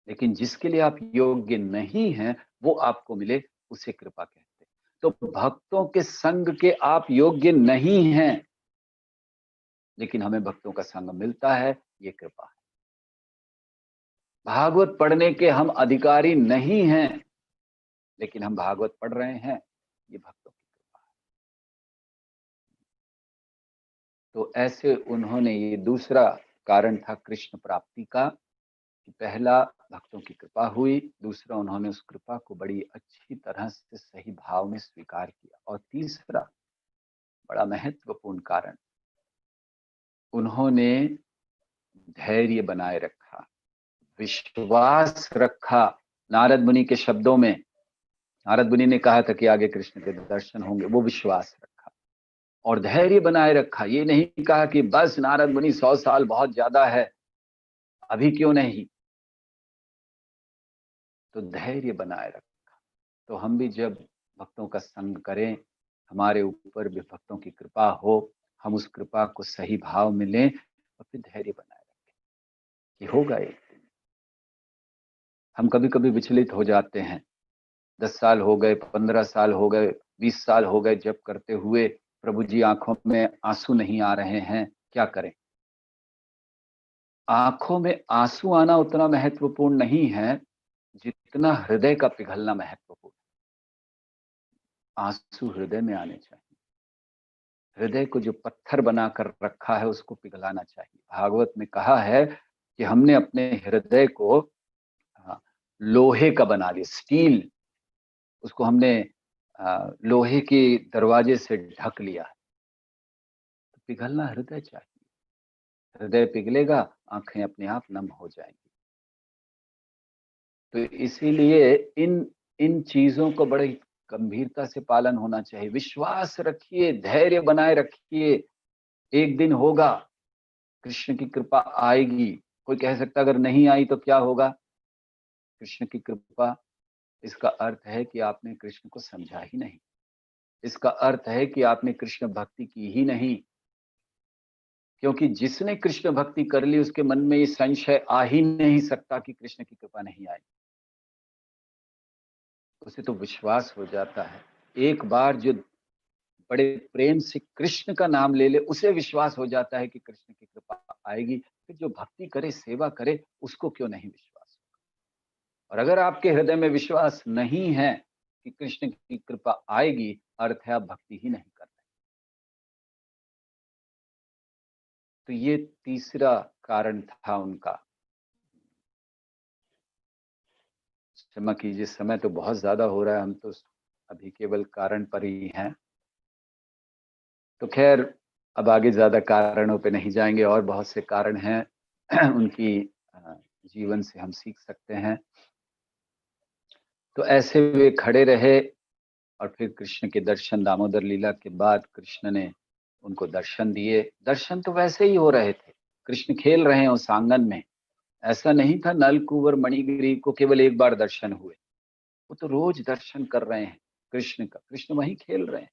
लेकिन जिसके लिए आप योग्य नहीं हैं वो आपको मिले, उसे कृपा कहते हैं। तो भक्तों के संग के आप योग्य नहीं हैं, लेकिन हमें भक्तों का संग मिलता है, ये कृपा है। भागवत पढ़ने के हम अधिकारी नहीं हैं, लेकिन हम भागवत पढ़ रहे हैं, ये भक्तों की कृपा है। तो ऐसे उन्होंने, ये दूसरा कारण था कृष्ण प्राप्ति का, कि पहला भक्तों की कृपा हुई, दूसरा उन्होंने उस कृपा को बड़ी अच्छी तरह से सही भाव में स्वीकार किया, और तीसरा बड़ा महत्वपूर्ण कारण, उन्होंने धैर्य बनाए रखा, विश्वास रखा। नारद मुनि के शब्दों में, नारद मुनि ने कहा था कि आगे कृष्ण के दर्शन होंगे, वो विश्वास रखा और धैर्य बनाए रखा। ये नहीं कहा कि बस नारद मुनि 100 साल बहुत ज्यादा है, अभी क्यों नहीं, तो धैर्य बनाए रखा। तो हम भी जब भक्तों का संग करें, हमारे ऊपर भी भक्तों की कृपा हो, हम उस कृपा को सही भाव में लें और फिर धैर्य बनाए रखें कि होगा एक दिन। हम कभी कभी विचलित हो जाते हैं, 10 साल हो गए, 15 साल हो गए, 20 साल हो गए जब करते हुए, प्रभु जी आंखों में आंसू नहीं आ रहे हैं, क्या करें। आंखों में आंसू आना उतना महत्वपूर्ण नहीं है जितना हृदय का पिघलना महत्वपूर्ण। आंसू हृदय में आने चाहिए, हृदय को जो पत्थर बनाकर रखा है उसको पिघलाना चाहिए। भागवत में कहा है कि हमने अपने हृदय को लोहे का बना लिया, स्टील, उसको हमने लोहे के दरवाजे से ढक लिया है। तो पिघलना हृदय चाहिए, हृदय पिघलेगा, आंखें अपने आप नम हो जाएंगी। तो इसीलिए इन इन चीजों को बड़ी गंभीरता से पालन होना चाहिए। विश्वास रखिए, धैर्य बनाए रखिए, एक दिन होगा, कृष्ण की कृपा आएगी। कोई कह सकता अगर नहीं आई तो क्या होगा। कृष्ण की कृपा, इसका अर्थ है कि आपने कृष्ण को समझा ही नहीं, इसका अर्थ है कि आपने कृष्ण भक्ति की ही नहीं। क्योंकि जिसने कृष्ण भक्ति कर ली उसके मन में ये संशय आ ही नहीं सकता कि कृष्ण की कृपा नहीं आई, उसे तो विश्वास हो जाता है। एक बार जो बड़े प्रेम से कृष्ण का नाम ले ले, उसे विश्वास हो जाता है कि कृष्ण की कृपा आएगी। फिर जो भक्ति करे, सेवा करे, उसको क्यों नहीं विश्वास। और अगर आपके हृदय में विश्वास नहीं है कि कृष्ण की कृपा आएगी, अर्थ है आप भक्ति ही नहीं कर रहे। तो ये तीसरा कारण था उनका। क्षमा कीजिए, समय तो बहुत ज्यादा हो रहा है, हम तो अभी केवल कारण पर ही हैं। तो खैर, अब आगे ज्यादा कारणों पे नहीं जाएंगे, और बहुत से कारण हैं उनकी जीवन से हम सीख सकते हैं। तो ऐसे वे खड़े रहे, और फिर कृष्ण के दर्शन, दामोदर लीला के बाद कृष्ण ने उनको दर्शन दिए। दर्शन तो वैसे ही हो रहे थे, कृष्ण खेल रहे हैं उस आंगन में। ऐसा नहीं था नलकुंवर मणिगिरी को केवल एक बार दर्शन हुए, वो तो रोज दर्शन कर रहे हैं कृष्ण का। कृष्ण वहीं खेल रहे हैं,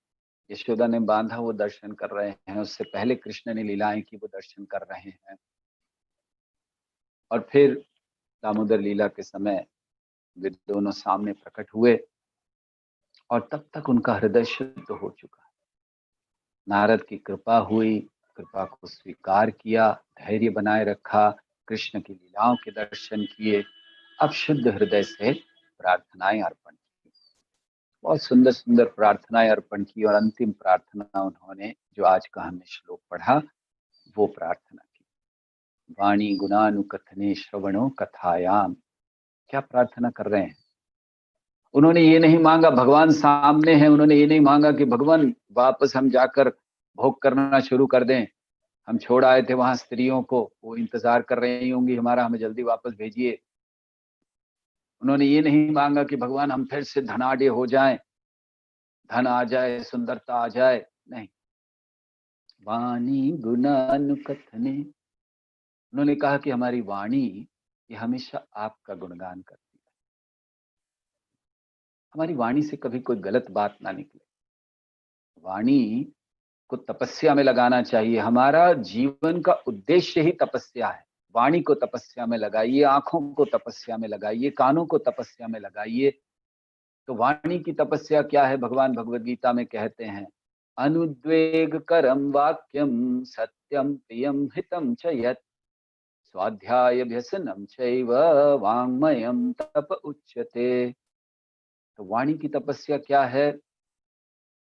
यशोदा ने बांधा वो दर्शन कर रहे हैं, उससे पहले कृष्ण ने लीलाएं की वो दर्शन कर रहे हैं। और फिर दामोदर लीला के समय वे दोनों सामने प्रकट हुए, और तब तक उनका हृदय शुद्ध हो चुका। नारद की कृपा हुई, कृपा को स्वीकार किया, धैर्य बनाए रखा, कृष्ण की लीलाओं के दर्शन किए, अब शुद्ध हृदय से प्रार्थनाएं अर्पण की। बहुत सुंदर सुंदर प्रार्थनाएं अर्पण की, और अंतिम प्रार्थना उन्होंने, जो आज का हमने श्लोक पढ़ा, वो प्रार्थना की। वाणी गुणानुकथने श्रवणो कथायाम। क्या प्रार्थना कर रहे हैं, उन्होंने ये नहीं मांगा भगवान सामने है, उन्होंने ये नहीं मांगा कि भगवान वापस हम जाकर भोग करना शुरू कर दें, हम छोड़ आए थे वहां स्त्रियों को, वो इंतजार कर रही होंगी हमारा, हमें जल्दी वापस भेजिए। उन्होंने ये नहीं मांगा कि भगवान हम फिर से धनाढ्य हो जाएं, धन आ जाए, सुंदरता आ जाए, नहीं। वाणी गुणानुकथने, उन्होंने कहा कि हमारी वाणी ये हमेशा आपका गुणगान करती है, हमारी वाणी से कभी कोई गलत बात ना निकले। वाणी को तपस्या में लगाना चाहिए, हमारा जीवन का उद्देश्य ही तपस्या है। वाणी को तपस्या में लगाइए, आंखों को तपस्या में लगाइए, कानों को तपस्या में लगाइए। तो वाणी की तपस्या क्या है, भगवान भगवद गीता में कहते हैं, अनुद्वेग करम वाक्यम सत्यम प्रियम हितम च यत् स्वाध्याय व्यसनम चैव वाङ्मयम तप उच्यते। तो वाणी की तपस्या क्या है,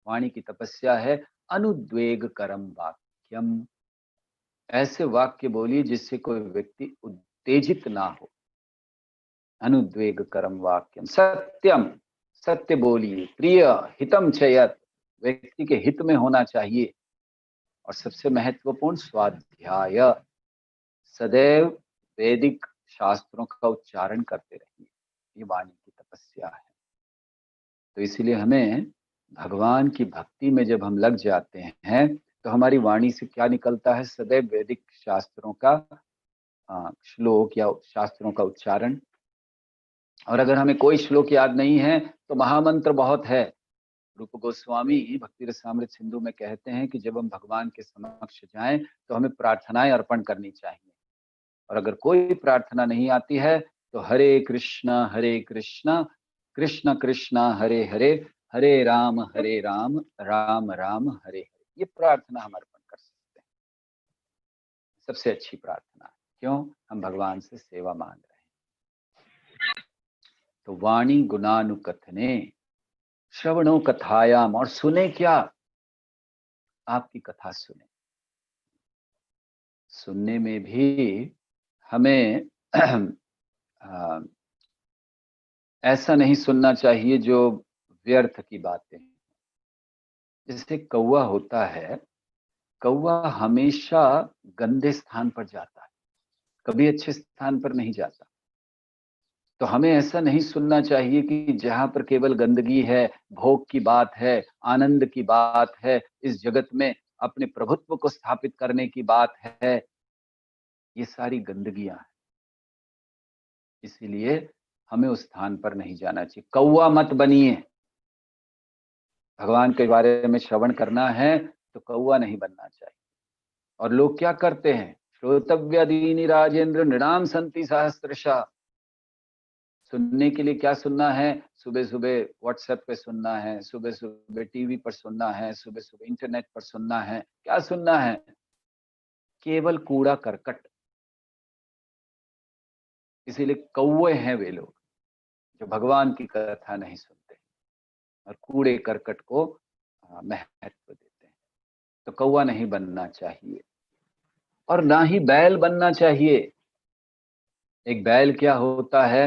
वाणी की तपस्या है अनुद्वेग करम वाक्यम, ऐसे वाक्य बोलिए जिससे कोई व्यक्ति उत्तेजित ना हो। अनुद्वेग करम वाक्यम सत्यम, सत्य बोलिए, प्रिय हितम चयत, व्यक्ति के हित में होना चाहिए। और सबसे महत्वपूर्ण स्वाध्याय, सदैव वैदिक शास्त्रों का उच्चारण करते रहिए, ये वाणी की तपस्या है। तो इसीलिए हमें भगवान की भक्ति में जब हम लग जाते हैं तो हमारी वाणी से क्या निकलता है, सदैव वैदिक शास्त्रों का श्लोक या शास्त्रों का उच्चारण। और अगर हमें कोई श्लोक याद नहीं है तो महामंत्र बहुत है। रूप गोस्वामी भक्ति रसामृत सिंधु में कहते हैं कि जब हम भगवान के समक्ष जाएं तो हमें प्रार्थनाएं अर्पण करनी चाहिए। और अगर कोई प्रार्थना नहीं आती है तो हरे कृष्णा कृष्ण कृष्ण हरे हरे, हरे राम राम राम हरे हरे, ये प्रार्थना हम अर्पण कर सकते हैं। सबसे अच्छी प्रार्थना है, क्यों, हम भगवान से सेवा मांग रहे हैं। तो वाणी गुणानुकथने श्रवणों कथायाम, और सुने क्या, आपकी कथा सुने। सुनने में भी हमें ऐसा नहीं सुनना चाहिए जो व्यर्थ की बातें। जैसे कौवा होता है, कौवा हमेशा गंदे स्थान पर जाता है, कभी अच्छे स्थान पर नहीं जाता। तो हमें ऐसा नहीं सुनना चाहिए कि जहां पर केवल गंदगी है, भोग की बात है, आनंद की बात है, इस जगत में अपने प्रभुत्व को स्थापित करने की बात है, ये सारी गंदगियां हैं। इसीलिए हमें उस स्थान पर नहीं जाना चाहिए। कौवा मत बनिए, भगवान के बारे में श्रवण करना है तो कौवा नहीं बनना चाहिए। और लोग क्या करते हैं, श्रोतव्यादीनि राजेंद्र नृणाम संति सहस्त्रशः, सुनने के लिए क्या सुनना है, सुबह सुबह व्हाट्सएप पे सुनना है, सुबह सुबह टीवी पर सुनना है, सुबह सुबह इंटरनेट पर सुनना है। क्या सुनना है, केवल कूड़ा करकट। इसीलिए कौवे हैं वे लोग जो भगवान की कथा नहीं सुनते और कूड़े करकट को महत्व देते हैं। तो कौवा नहीं बनना चाहिए और ना ही बैल बनना चाहिए। एक बैल क्या होता है,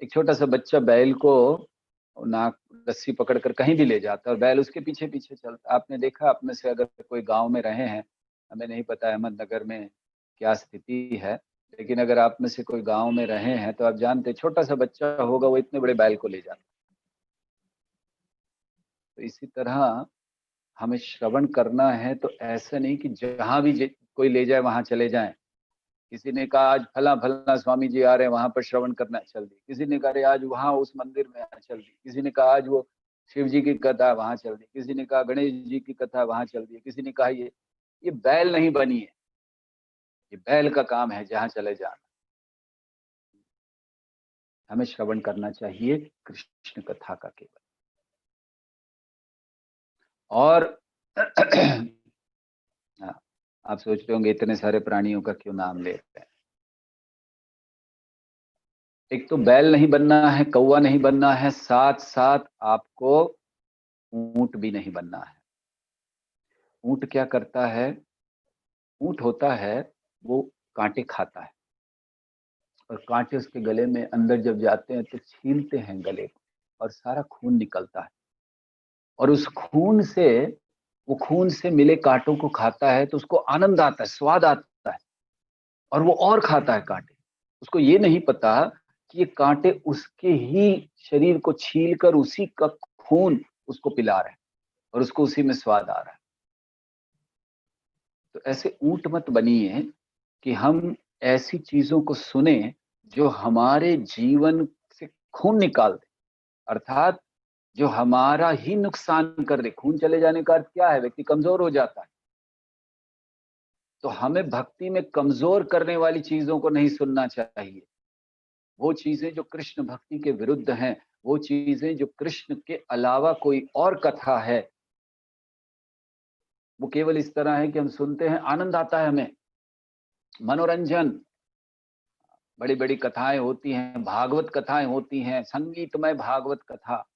एक छोटा सा बच्चा बैल को नाक रस्सी पकड़कर कहीं भी ले जाता है और बैल उसके पीछे पीछे चलता। आपने देखा, आप में से अगर कोई गांव में रहे हैं, हमें नहीं पता अहमदनगर में क्या स्थिति है, लेकिन अगर आप में से कोई गांव में रहे हैं तो आप जानते, छोटा सा बच्चा होगा वो इतने बड़े बैल को ले जाता। तो इसी तरह हमें श्रवण करना है तो ऐसा नहीं कि जहां भी कोई ले जाए वहां चले जाएं। किसी ने कहा आज फला फला स्वामी जी आ रहे हैं, वहां पर श्रवण करना, चल दी। किसी ने कहा आज वहां उस मंदिर में, चल दी। किसी ने कहा आज वो शिव जी की कथा, वहां चल दी। किसी ने कहा गणेश जी की कथा, वहां चल दी। किसी ने कहा ये बैल नहीं बनी है, ये बैल का काम है जहां चले जाना। हमें श्रवण करना चाहिए कृष्ण कथा का केवल। और आप सोचते होंगे इतने सारे प्राणियों का क्यों नाम ले रहे हैं। एक तो बैल नहीं बनना है, कौवा नहीं बनना है, साथ साथ आपको ऊंट भी नहीं बनना है। ऊंट क्या करता है, ऊंट होता है वो कांटे खाता है और कांटे उसके गले में अंदर जब जाते हैं तो छीलते हैं गले को और सारा खून निकलता है, और उस खून से, वो खून से मिले कांटों को खाता है तो उसको आनंद आता है, स्वाद आता है, और वो और खाता है कांटे। उसको ये नहीं पता कि ये कांटे उसके ही शरीर को छील कर उसी का खून उसको पिला रहे हैं और उसको उसी में स्वाद आ रहा है। तो ऐसे ऊंट मत बनिए कि हम ऐसी चीजों को सुने जो हमारे जीवन से खून निकाल दे, अर्थात जो हमारा ही नुकसान कर दे। खून चले जाने का अर्थ क्या है? व्यक्ति कमजोर हो जाता है। तो हमें भक्ति में कमजोर करने वाली चीजों को नहीं सुनना चाहिए। वो चीजें जो कृष्ण भक्ति के विरुद्ध हैं, वो चीजें जो कृष्ण के अलावा कोई और कथा है, वो केवल इस तरह है कि हम सुनते हैं, आनंद आता है हमें, मनोरंजन, बड़ी बड़ी कथाएं होती हैं, भागवत कथाएं होती हैं, संगीतमय भागवत कथा,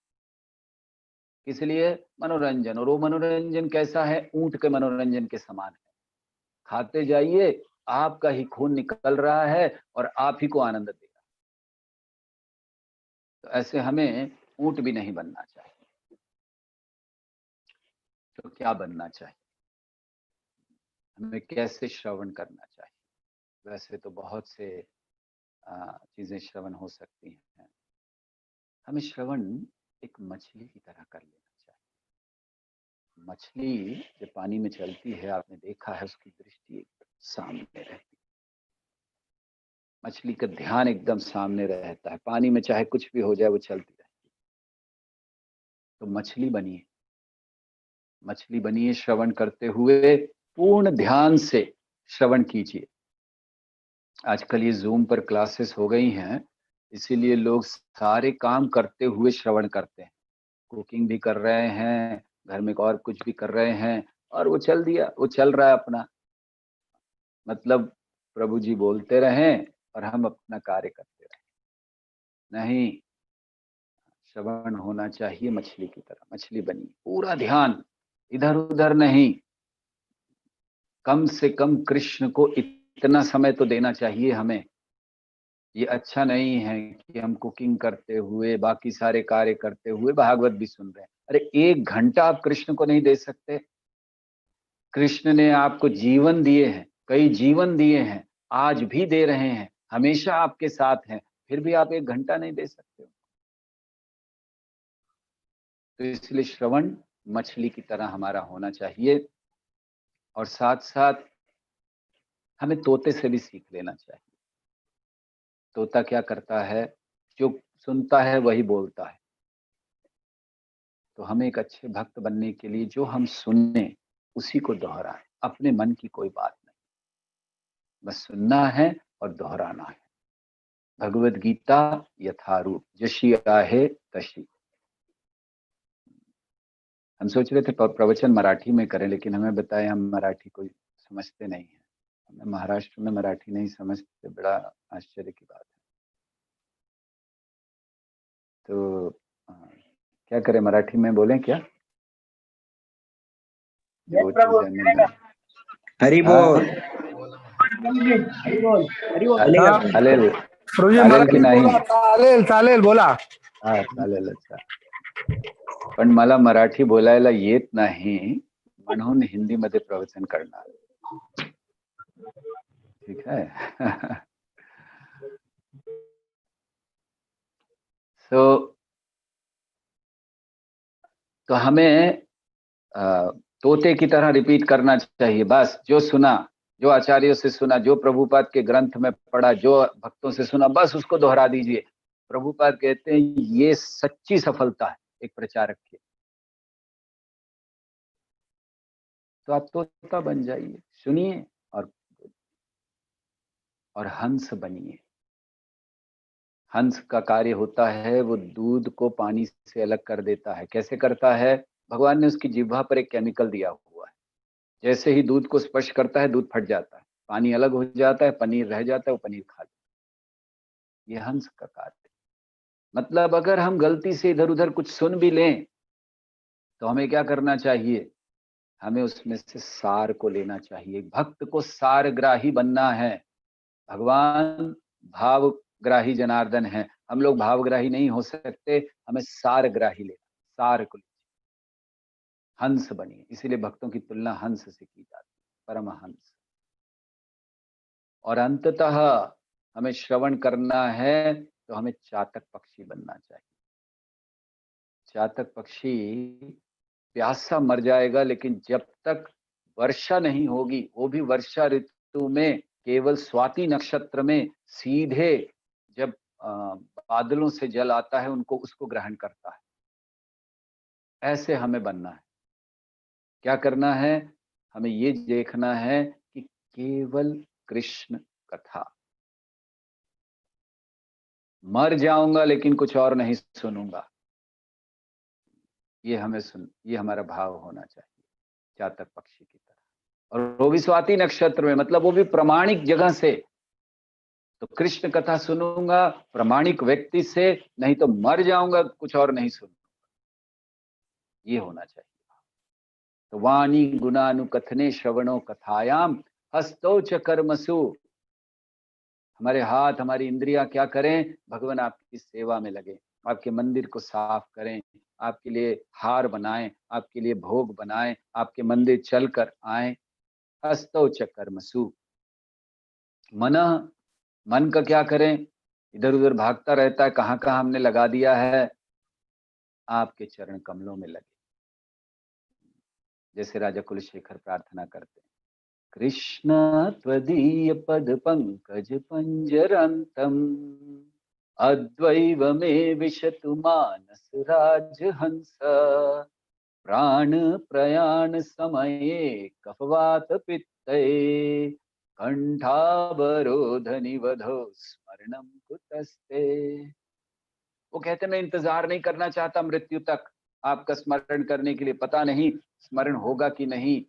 इसलिए मनोरंजन। और वो मनोरंजन कैसा है? ऊंट के मनोरंजन के समान है। खाते जाइए, आपका ही खून निकल रहा है और आप ही को आनंद देगा। तो ऐसे हमें ऊंट भी नहीं बनना चाहिए। तो क्या बनना चाहिए? हमें कैसे श्रवण करना चाहिए? वैसे तो बहुत से चीजें श्रवण हो सकती हैं। हमें श्रवण एक मछली की तरह कर लेना चाहिए। मछली जब पानी में चलती है, आपने देखा है, उसकी दृष्टि एकदम सामने रहती है, मछली का ध्यान एकदम सामने रहता है, पानी में चाहे कुछ भी हो जाए वो चलती रहती है। तो मछली बनिए, मछली बनिए, श्रवण करते हुए पूर्ण ध्यान से श्रवण कीजिए। आजकल ये जूम पर क्लासेस हो गई हैं, इसीलिए लोग सारे काम करते हुए श्रवण करते हैं। कुकिंग भी कर रहे हैं, घर में और कुछ भी कर रहे हैं, और वो चल रहा है अपना। मतलब प्रभु जी बोलते रहें और हम अपना कार्य करते रहें। नहीं, श्रवण होना चाहिए मछली की तरह। मछली बनी, पूरा ध्यान, इधर उधर नहीं। कम से कम कृष्ण को इतना समय तो देना चाहिए हमें। ये अच्छा नहीं है कि हम कुकिंग करते हुए, बाकी सारे कार्य करते हुए भागवत भी सुन रहे हैं। अरे 1 घंटा आप कृष्ण को नहीं दे सकते? कृष्ण ने आपको जीवन दिए हैं, कई जीवन दिए हैं, आज भी दे रहे हैं, हमेशा आपके साथ हैं, फिर भी आप 1 घंटा नहीं दे सकते हो। तो इसलिए श्रवण मछली की तरह हमारा होना चाहिए। और साथ साथ हमें तोते से भी सीख लेना चाहिए। तोता क्या करता है? जो सुनता है वही बोलता है। तो हमें एक अच्छे भक्त बनने के लिए जो हम सुने उसी को दोहराएं, अपने मन की कोई बात नहीं, बस सुनना है और दोहराना है। भगवद गीता यथारूप, जशी आहे तशी। हम सोच रहे थे प्रवचन मराठी में करें, लेकिन हमें बताया हम मराठी कोई समझते नहीं है। हमें महाराष्ट्र में मराठी नहीं समझते, बड़ा आश्चर्य की बात है। तो क्या करें, मराठी में बोलें क्या? हरी बोल। चालेल की नाही? चालेल बोला. हा चालेल. अच्छा, पण मला मराठी बोलायला येत नाही, म्हणून हिंदी मध्ये प्रवचन करणार. ठीक है? तो हमें तोते की तरह रिपीट करना चाहिए। बस जो सुना, जो आचार्यों से सुना, जो प्रभुपाद के ग्रंथ में पढ़ा, जो भक्तों से सुना, बस उसको दोहरा दीजिए। प्रभुपाद कहते हैं ये सच्ची सफलता है एक प्रचारक की। तो आप तोता बन जाइए, सुनिए और हंस बनिए। हंस का कार्य होता है वो दूध को पानी से अलग कर देता है। कैसे करता है? भगवान ने उसकी जिह्वा पर एक केमिकल दिया हुआ है। जैसे ही दूध को स्पर्श करता है, दूध फट जाता है, पानी अलग हो जाता है, पनीर रह जाता है, वो पनीर खा लेता है। ये हंस का कार्य। मतलब अगर हम गलती से इधर उधर कुछ सुन भी लें तो हमें क्या करना चाहिए? हमें उसमें से सार को लेना चाहिए। भक्त को सारग्राही बनना है। भगवान भावग्राही जनार्दन है, हम लोग भावग्राही नहीं हो सकते, हमें सारग्राही लेना, सार को हंस बनिए। इसीलिए भक्तों की तुलना हंस से की जाती है, परमहंस। और अंततः हमें श्रवण करना है तो हमें चातक पक्षी बनना चाहिए। चातक पक्षी प्यासा मर जाएगा, लेकिन जब तक वर्षा नहीं होगी, वो भी वर्षा ऋतु में केवल स्वाति नक्षत्र में सीधे जब बादलों से जल आता है उनको उसको ग्रहण करता है। ऐसे हमें बनना है। क्या करना है? हमें ये देखना है कि केवल कृष्ण कथा। मर जाऊंगा लेकिन कुछ और नहीं सुनूंगा, ये हमारा भाव होना चाहिए चातक पक्षी की तरह। और वो भी स्वाति नक्षत्र में, मतलब वो भी प्रामाणिक जगह से। तो कृष्ण कथा सुनूंगा प्रामाणिक व्यक्ति से, नहीं तो मर जाऊंगा कुछ और नहीं सुनूंगा, ये होना चाहिए। तो वाणी गुणानुकथने श्रवणो कथायाम हस्तौ च कर्मसु। हमारे हाथ, हमारी इंद्रियां क्या करें? भगवान आपकी सेवा में लगे, आपके मंदिर को साफ करें, आपके लिए हार बनाएं, आपके लिए भोग बनाएं, आपके मंदिर चलकर आए। हस्तौ च कर्मसु। मन का क्या करें? इधर उधर भागता रहता है, कहां कहां हमने लगा दिया है? आपके चरण कमलों में लगे। जैसे राजा कुलशेखर प्रार्थना करते हैं, कृष्ण त्वदीय पद पंकज पंजरंतम अद्वैव मे विशतु मानस राजहंस प्राण प्रयाण समये कफवात पित्तये कंठावरोध निवधो स्मरणम कुतस्ते। वो कहते मैं इंतजार नहीं करना चाहता मृत्यु तक आपका स्मरण करने के लिए। पता नहीं स्मरण होगा कि नहीं,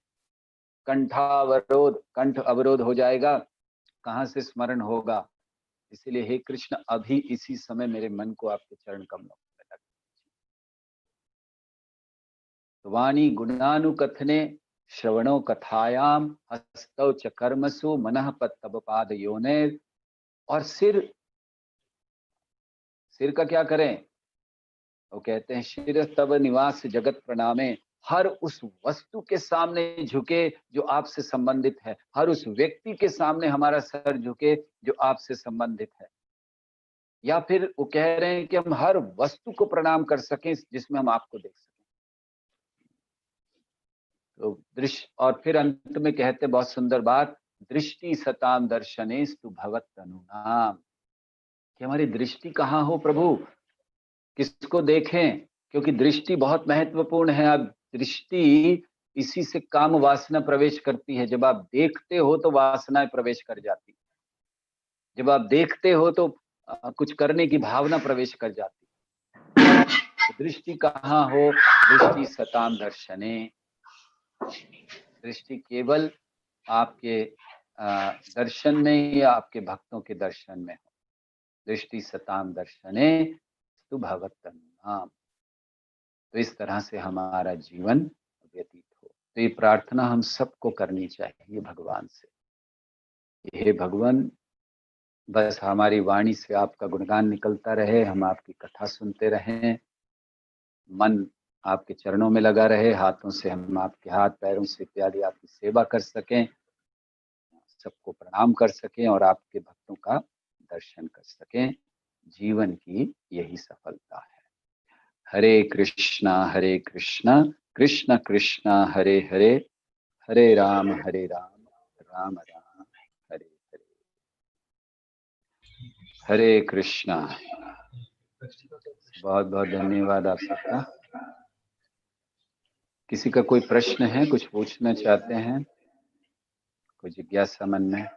कंठावरोध, कंठ अवरोध हो जाएगा, कहां से स्मरण होगा। इसलिए हे कृष्ण, अभी इसी समय मेरे मन को आपके चरण कमलों में लग। वाणी गुणानुकथने श्रवणो कथायाम हस्तौ च कर्मसु मनः पत्तव पाद योनेर। और सिर का क्या करें? वो कहते हैं शिर तव निवास जगत प्रणामे। हर उस वस्तु के सामने झुके जो आपसे संबंधित है, हर उस व्यक्ति के सामने हमारा सर झुके जो आपसे संबंधित है। या फिर वो कह रहे हैं कि हम हर वस्तु को प्रणाम कर सकें जिसमें हम आपको देख सकें। तो दृश्य, और फिर अंत में कहते बहुत सुंदर बात, दृष्टि सताम दर्शनेस्तु भवत तनुनाम। कि हमारी दृष्टि कहाँ हो प्रभु, किसको देखें? क्योंकि दृष्टि बहुत महत्वपूर्ण है। अब दृष्टि, इसी से काम वासना प्रवेश करती है। जब आप देखते हो तो वासनाएं प्रवेश कर जाती है। जब आप देखते हो तो कुछ करने की भावना प्रवेश कर जाती है। तो दृष्टि कहाँ हो? दृष्टि सताम दर्शने। दृष्टि केवल आपके दर्शन में या आपके भक्तों के दर्शन में हो। दृष्टि सताम दर्शने तु भगवत तनुनाम। तो इस तरह से हमारा जीवन व्यतीत हो। तो ये प्रार्थना हम सबको करनी चाहिए भगवान से। हे भगवान, बस हमारी वाणी से आपका गुणगान निकलता रहे, हम आपकी कथा सुनते रहें, मन आपके चरणों में लगा रहे, हाथों से हम आपके हाथ पैरों से इत्यादि आपकी सेवा कर सकें, सबको प्रणाम कर सकें और आपके भक्तों का दर्शन कर सकें। जीवन की यही सफलता है। हरे कृष्णा कृष्ण कृष्णा हरे हरे, हरे राम राम राम हरे हरे। हरे कृष्णा। बहुत बहुत धन्यवाद आप सबका। किसी का कोई प्रश्न है, कुछ पूछना चाहते हैं, कोई जिज्ञासा मन में?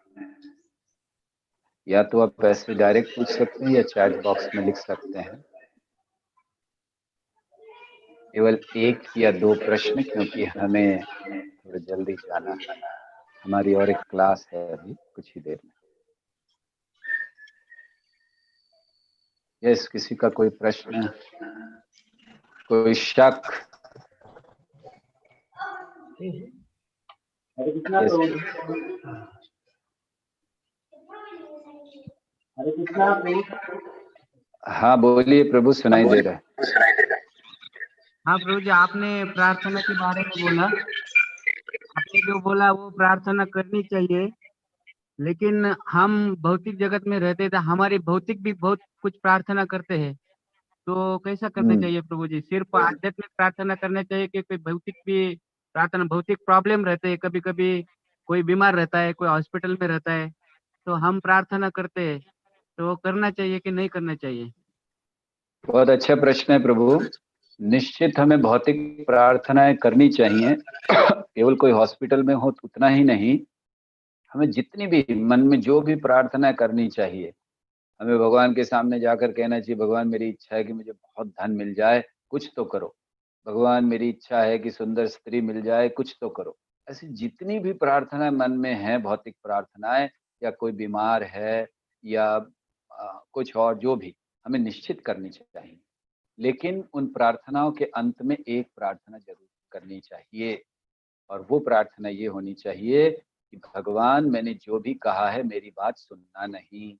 या तो आप ऐसे डायरेक्ट पूछ सकते हैं या चैट बॉक्स में लिख सकते हैं। केवल एक या दो प्रश्न, क्योंकि हमें थोड़ा जल्दी जाना है। हमारी और एक क्लास है अभी कुछ ही देर में। यस, किसी का कोई प्रश्न, कोई शक? हरे कृष्णा yes, हरे कृष्णा प्रभु। हाँ बोलिए प्रभु, सुनाई दे रहा है। हाँ प्रभु जी, आपने प्रार्थना के बारे में बोला। आपने जो बोला वो प्रार्थना करनी चाहिए, लेकिन हम भौतिक जगत में रहते थे, हमारी भौतिक भी बहुत कुछ प्रार्थना करते हैं। तो कैसा करना चाहिए प्रभु जी? सिर्फ आध्यात्मिक प्रार्थना करना चाहिए कि कोई भौतिक भी प्रार्थना, भौतिक प्रॉब्लम रहते हैं, कभी कभी कोई बीमार रहता है, कोई हॉस्पिटल में रहता है, तो हम प्रार्थना करते हैं, तो करना चाहिए कि नहीं करना चाहिए? बहुत अच्छा प्रश्न है प्रभु। निश्चित हमें भौतिक प्रार्थनाएं करनी चाहिए। केवल कोई हॉस्पिटल में हो उतना ही नहीं, हमें जितनी भी मन में जो भी प्रार्थना करनी चाहिए, हमें भगवान के सामने जाकर कहना चाहिए, भगवान मेरी इच्छा है कि मुझे बहुत धन मिल जाए, कुछ तो करो। भगवान मेरी इच्छा है कि सुंदर स्त्री मिल जाए, कुछ तो करो। ऐसी जितनी भी प्रार्थनाएं मन में है, भौतिक प्रार्थनाएं, या कोई बीमार है या कुछ और, जो भी हमें निश्चित करनी चाहिए। लेकिन उन प्रार्थनाओं के अंत में एक प्रार्थना जरूर करनी चाहिए, और वो प्रार्थना ये होनी चाहिए कि भगवान मैंने जो भी कहा है मेरी बात सुनना नहीं।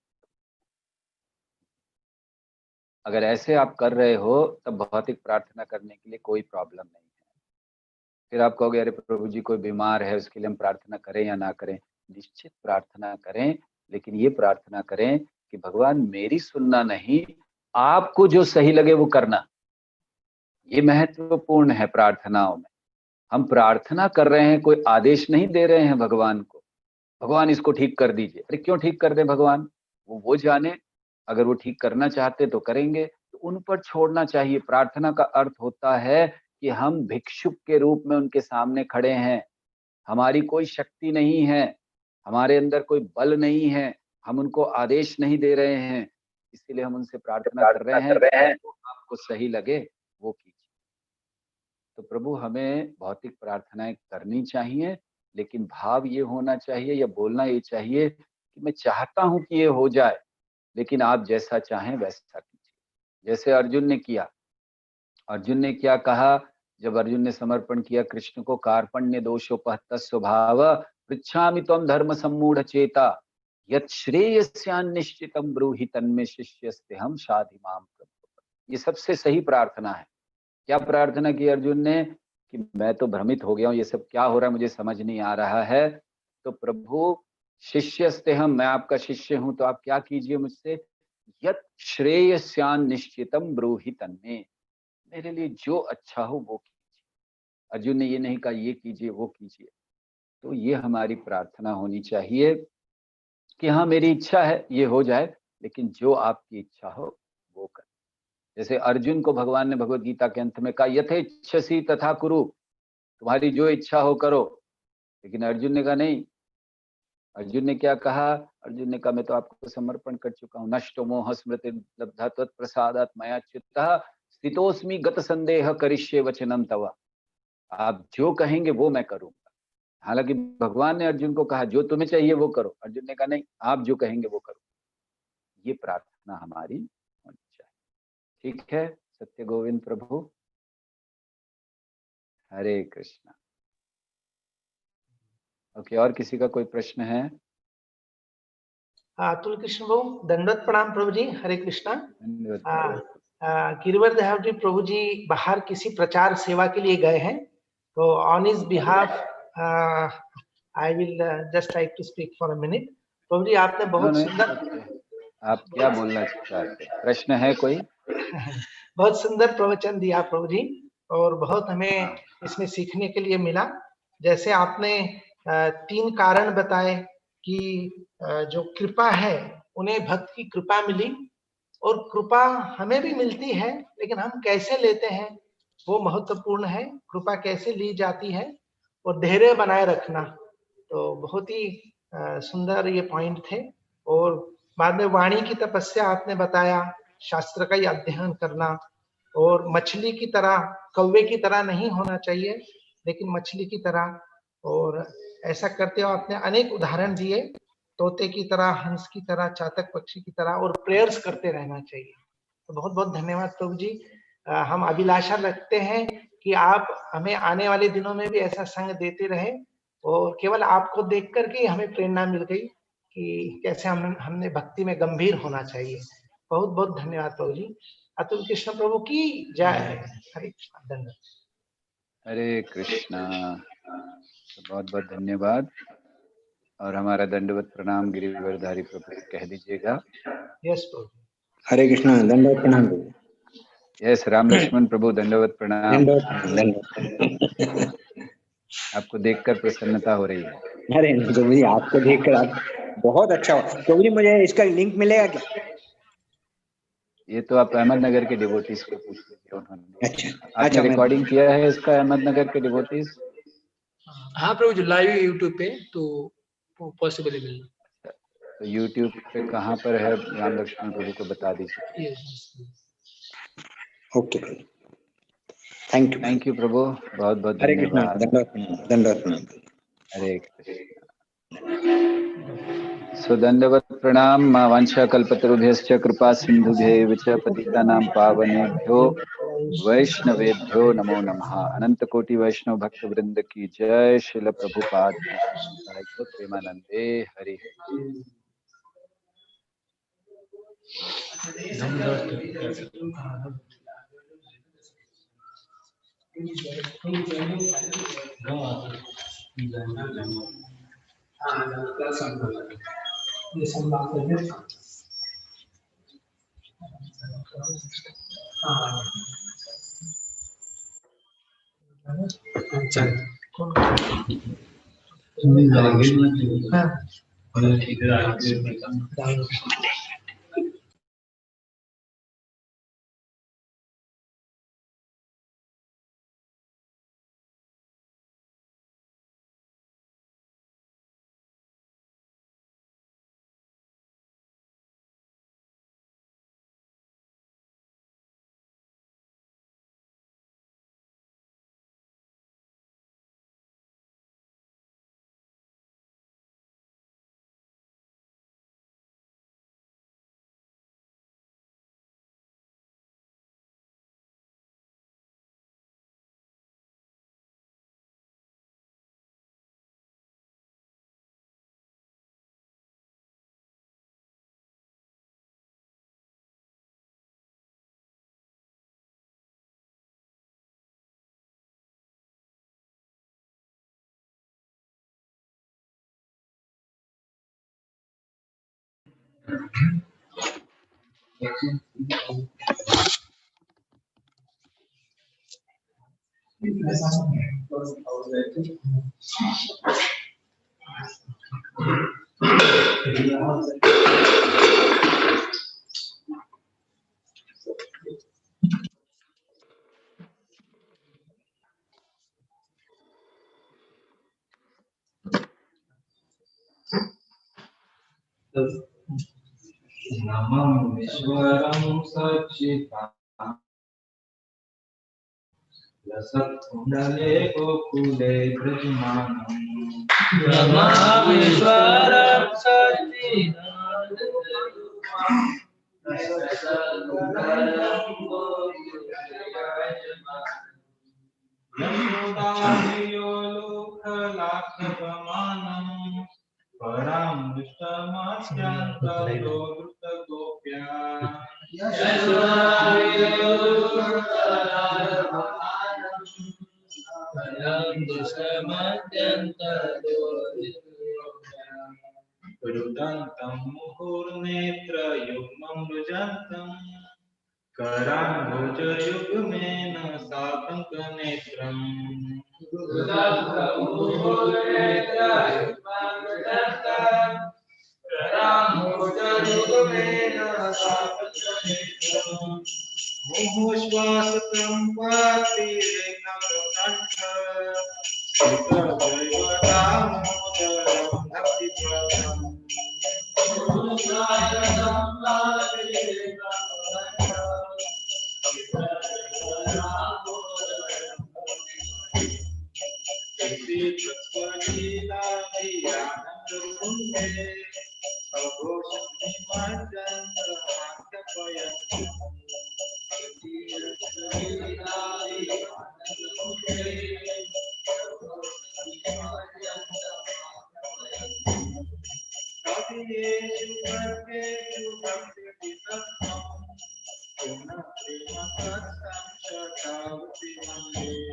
अगर ऐसे आप कर रहे हो तब भौतिक प्रार्थना करने के लिए कोई प्रॉब्लम नहीं है। फिर आप कहोगे अरे प्रभु जी कोई बीमार है उसके लिए हम प्रार्थना करें या ना करें? निश्चित प्रार्थना करें, लेकिन ये प्रार्थना करें कि भगवान मेरी सुनना नहीं, आपको जो सही लगे वो करना। ये महत्वपूर्ण है प्रार्थनाओं में। हम प्रार्थना कर रहे हैं, कोई आदेश नहीं दे रहे हैं भगवान को, भगवान इसको ठीक कर दीजिए। अरे क्यों ठीक कर दे भगवान? वो जाने। अगर वो ठीक करना चाहते तो करेंगे, तो उन पर छोड़ना चाहिए। प्रार्थना का अर्थ होता है कि हम भिक्षुक के रूप में उनके सामने खड़े हैं। हमारी कोई शक्ति नहीं है, हमारे अंदर कोई बल नहीं है, हम उनको आदेश नहीं दे रहे हैं, इसीलिए हम उनसे प्रार्थना कर रहे हैं तो आपको सही लगे वो कीजिए। तो प्रभु हमें भौतिक प्रार्थनाएं करनी चाहिए, लेकिन भाव ये होना चाहिए या बोलना ये चाहिए कि मैं चाहता हूं कि ये हो जाए, लेकिन आप जैसा चाहें वैसा कीजिए। जैसे अर्जुन ने किया। अर्जुन ने क्या कहा जब अर्जुन ने समर्पण किया कृष्ण को? कार्पण्य दोषोपहत स्वभाव पृच्छामि त्वं धर्म सम्मूढ़ चेता यत् श्रेयस्यान् निश्चितम ब्रूहि तन्मे शिष्यस्तेहं शाधि माम प्रपद्ये। ये सबसे सही प्रार्थना है। क्या प्रार्थना की अर्जुन ने? कि मैं तो भ्रमित हो गया हूं, ये सब क्या हो रहा है मुझे समझ नहीं आ रहा है। तो प्रभु शिष्यस्तेहं, मैं आपका शिष्य हूं, तो आप क्या कीजिए मुझसे? यत् श्रेयस्यान् निश्चितम ब्रूहि तन्मे, मेरे लिए जो अच्छा हो वो कीजिए। अर्जुन ने ये नहीं कहा ये कीजिए वो कीजिए। तो ये हमारी प्रार्थना होनी चाहिए कि हाँ मेरी इच्छा है ये हो जाए, लेकिन जो आपकी इच्छा हो वो कर। जैसे अर्जुन को भगवान ने भगवत गीता के अंत में कहा यथेच्छसि तथा कुरु, तुम्हारी जो इच्छा हो करो। लेकिन अर्जुन ने कहा नहीं। अर्जुन ने क्या कहा? अर्जुन ने कहा मैं तो आपको समर्पण कर चुका हूँ। नष्टो मोह स्मृति लब्धा त्वत्प्रसादात् मया चित्तः स्थितोस्मि गत संदेह करिष्ये वचनम तव। आप जो कहेंगे वो मैं करूंगा। हालांकि भगवान ने अर्जुन को कहा जो तुम्हें चाहिए वो करो। अर्जुन ने कहा नहीं, आप जो कहेंगे वो करो। ये प्रार्थना हमारी होनी चाहिए। ठीक है सत्य गोविंद प्रभु। हरे कृष्णा। ओके, और किसी का कोई प्रश्न है? अतुल कृष्ण बहु दंडवत प्रणाम प्रभु जी। हरे कृष्णा। धन्यवाद। गिरिवर देहाव जी, प्रभु जी बाहर किसी प्रचार सेवा के लिए गए हैं, तो on his behalf I will just like to speak for a minute. Prabhu ji आपने बहुत सुंदर, आप क्या बोलना चाहते हैं? प्रश्न है कोई? बहुत सुंदर प्रवचन दिया प्रभु जी, और बहुत हमें इसमें सीखने के लिए मिला। जैसे आपने 3 कारण बताए कि जो कृपा है उन्हें भक्त की कृपा मिली, और कृपा हमें भी मिलती है, लेकिन हम कैसे लेते हैं वो महत्वपूर्ण है। कृपा कैसे ली जाती है, और धैर्य बनाए रखना। तो बहुत ही सुंदर ये पॉइंट थे। और बाद में वाणी की तपस्या आपने बताया, शास्त्र का ही अध्ययन करना, और मछली की तरह, कौवे की तरह नहीं होना चाहिए, लेकिन मछली की तरह। और ऐसा करते हो आपने अनेक उदाहरण दिए, तोते की तरह, हंस की तरह, चातक पक्षी की तरह, और प्रेयर्स करते रहना चाहिए। तो बहुत बहुत धन्यवाद प्रभु जी। हम अभिलाषा रखते हैं कि आप हमें आने वाले दिनों में भी ऐसा संग देते रहे, और केवल आपको देख करके हमें प्रेरणा मिल गई कि कैसे हमने भक्ति में गंभीर होना चाहिए। बहुत बहुत धन्यवाद प्रभु जी। अतुल कृष्ण प्रभु की जय। हरे कृष्ण। धन्यवाद। हरे कृष्णा। तो बहुत बहुत धन्यवाद। और हमारा दंडवत प्रणाम गिरिवरधारी प्रभु को कह दीजिएगा। यस प्रभु। हरे कृष्णा। दंडवत प्रणाम। यस राम लक्ष्मण प्रभु दंडवत प्रणाम। दंडवत। आपको देखकर प्रसन्नता हो रही है। अरे नहीं प्रभु जी, आपको देखकर आप बहुत अच्छा हो। प्रभु जी मुझे इसका लिंक मिलेगा क्या? ये तो आप अहमदनगर के डिवोटीज को पूछ लीजिए, उन्होंने अच्छा आपने रिकॉर्डिंग किया है इसका अहमदनगर के डिवोटीज? हाँ प्रभु जी, लाइव यूट्यूब पे तो पॉसिबल है मिलना। तो यूट्यूब पे कहाँ पर है राम लक्ष्मण प्रभु को बता दीजिए। ओके, थैंक यू प्रभु, बहुत बहुत हरे कृष्णा। धन्यवाद। दंडवत प्रणाम। हरे कृष्ण। सुदंडवत प्रणाम। वांछा कल्पतरुभ्यश्च कृपा सिंधुभ्यैव च पतितानां पावनेभ्यो वैष्णवेभ्यो नमो नमः। अनंत कोटि वैष्णव भक्त वृंद की जय। श्रील प्रभुपाद की जय। प्रेमानंदे हरि। नमः विश्वरं सच्चिदानन्दं लसत्कुण्डले गोकुले विराजमानं। नमः विश्वरं सच्चिदानन्दं लसत्कुण्डलं गोकुले विराजमानं। यशोदाधियो लोकलाक्षपमानं परामृष्टमत्यन्ततो वृत्तगोप्या। रुदन्तं मुहुर्नेत्रयुग्मं रुजन्तं कराम्बुजयुग्मेन साकङ्कनेत्रम्। मुहुश्वासतं पातिरेककण्ठ कृतजैवतामोदरं भक्तिप्रदम्।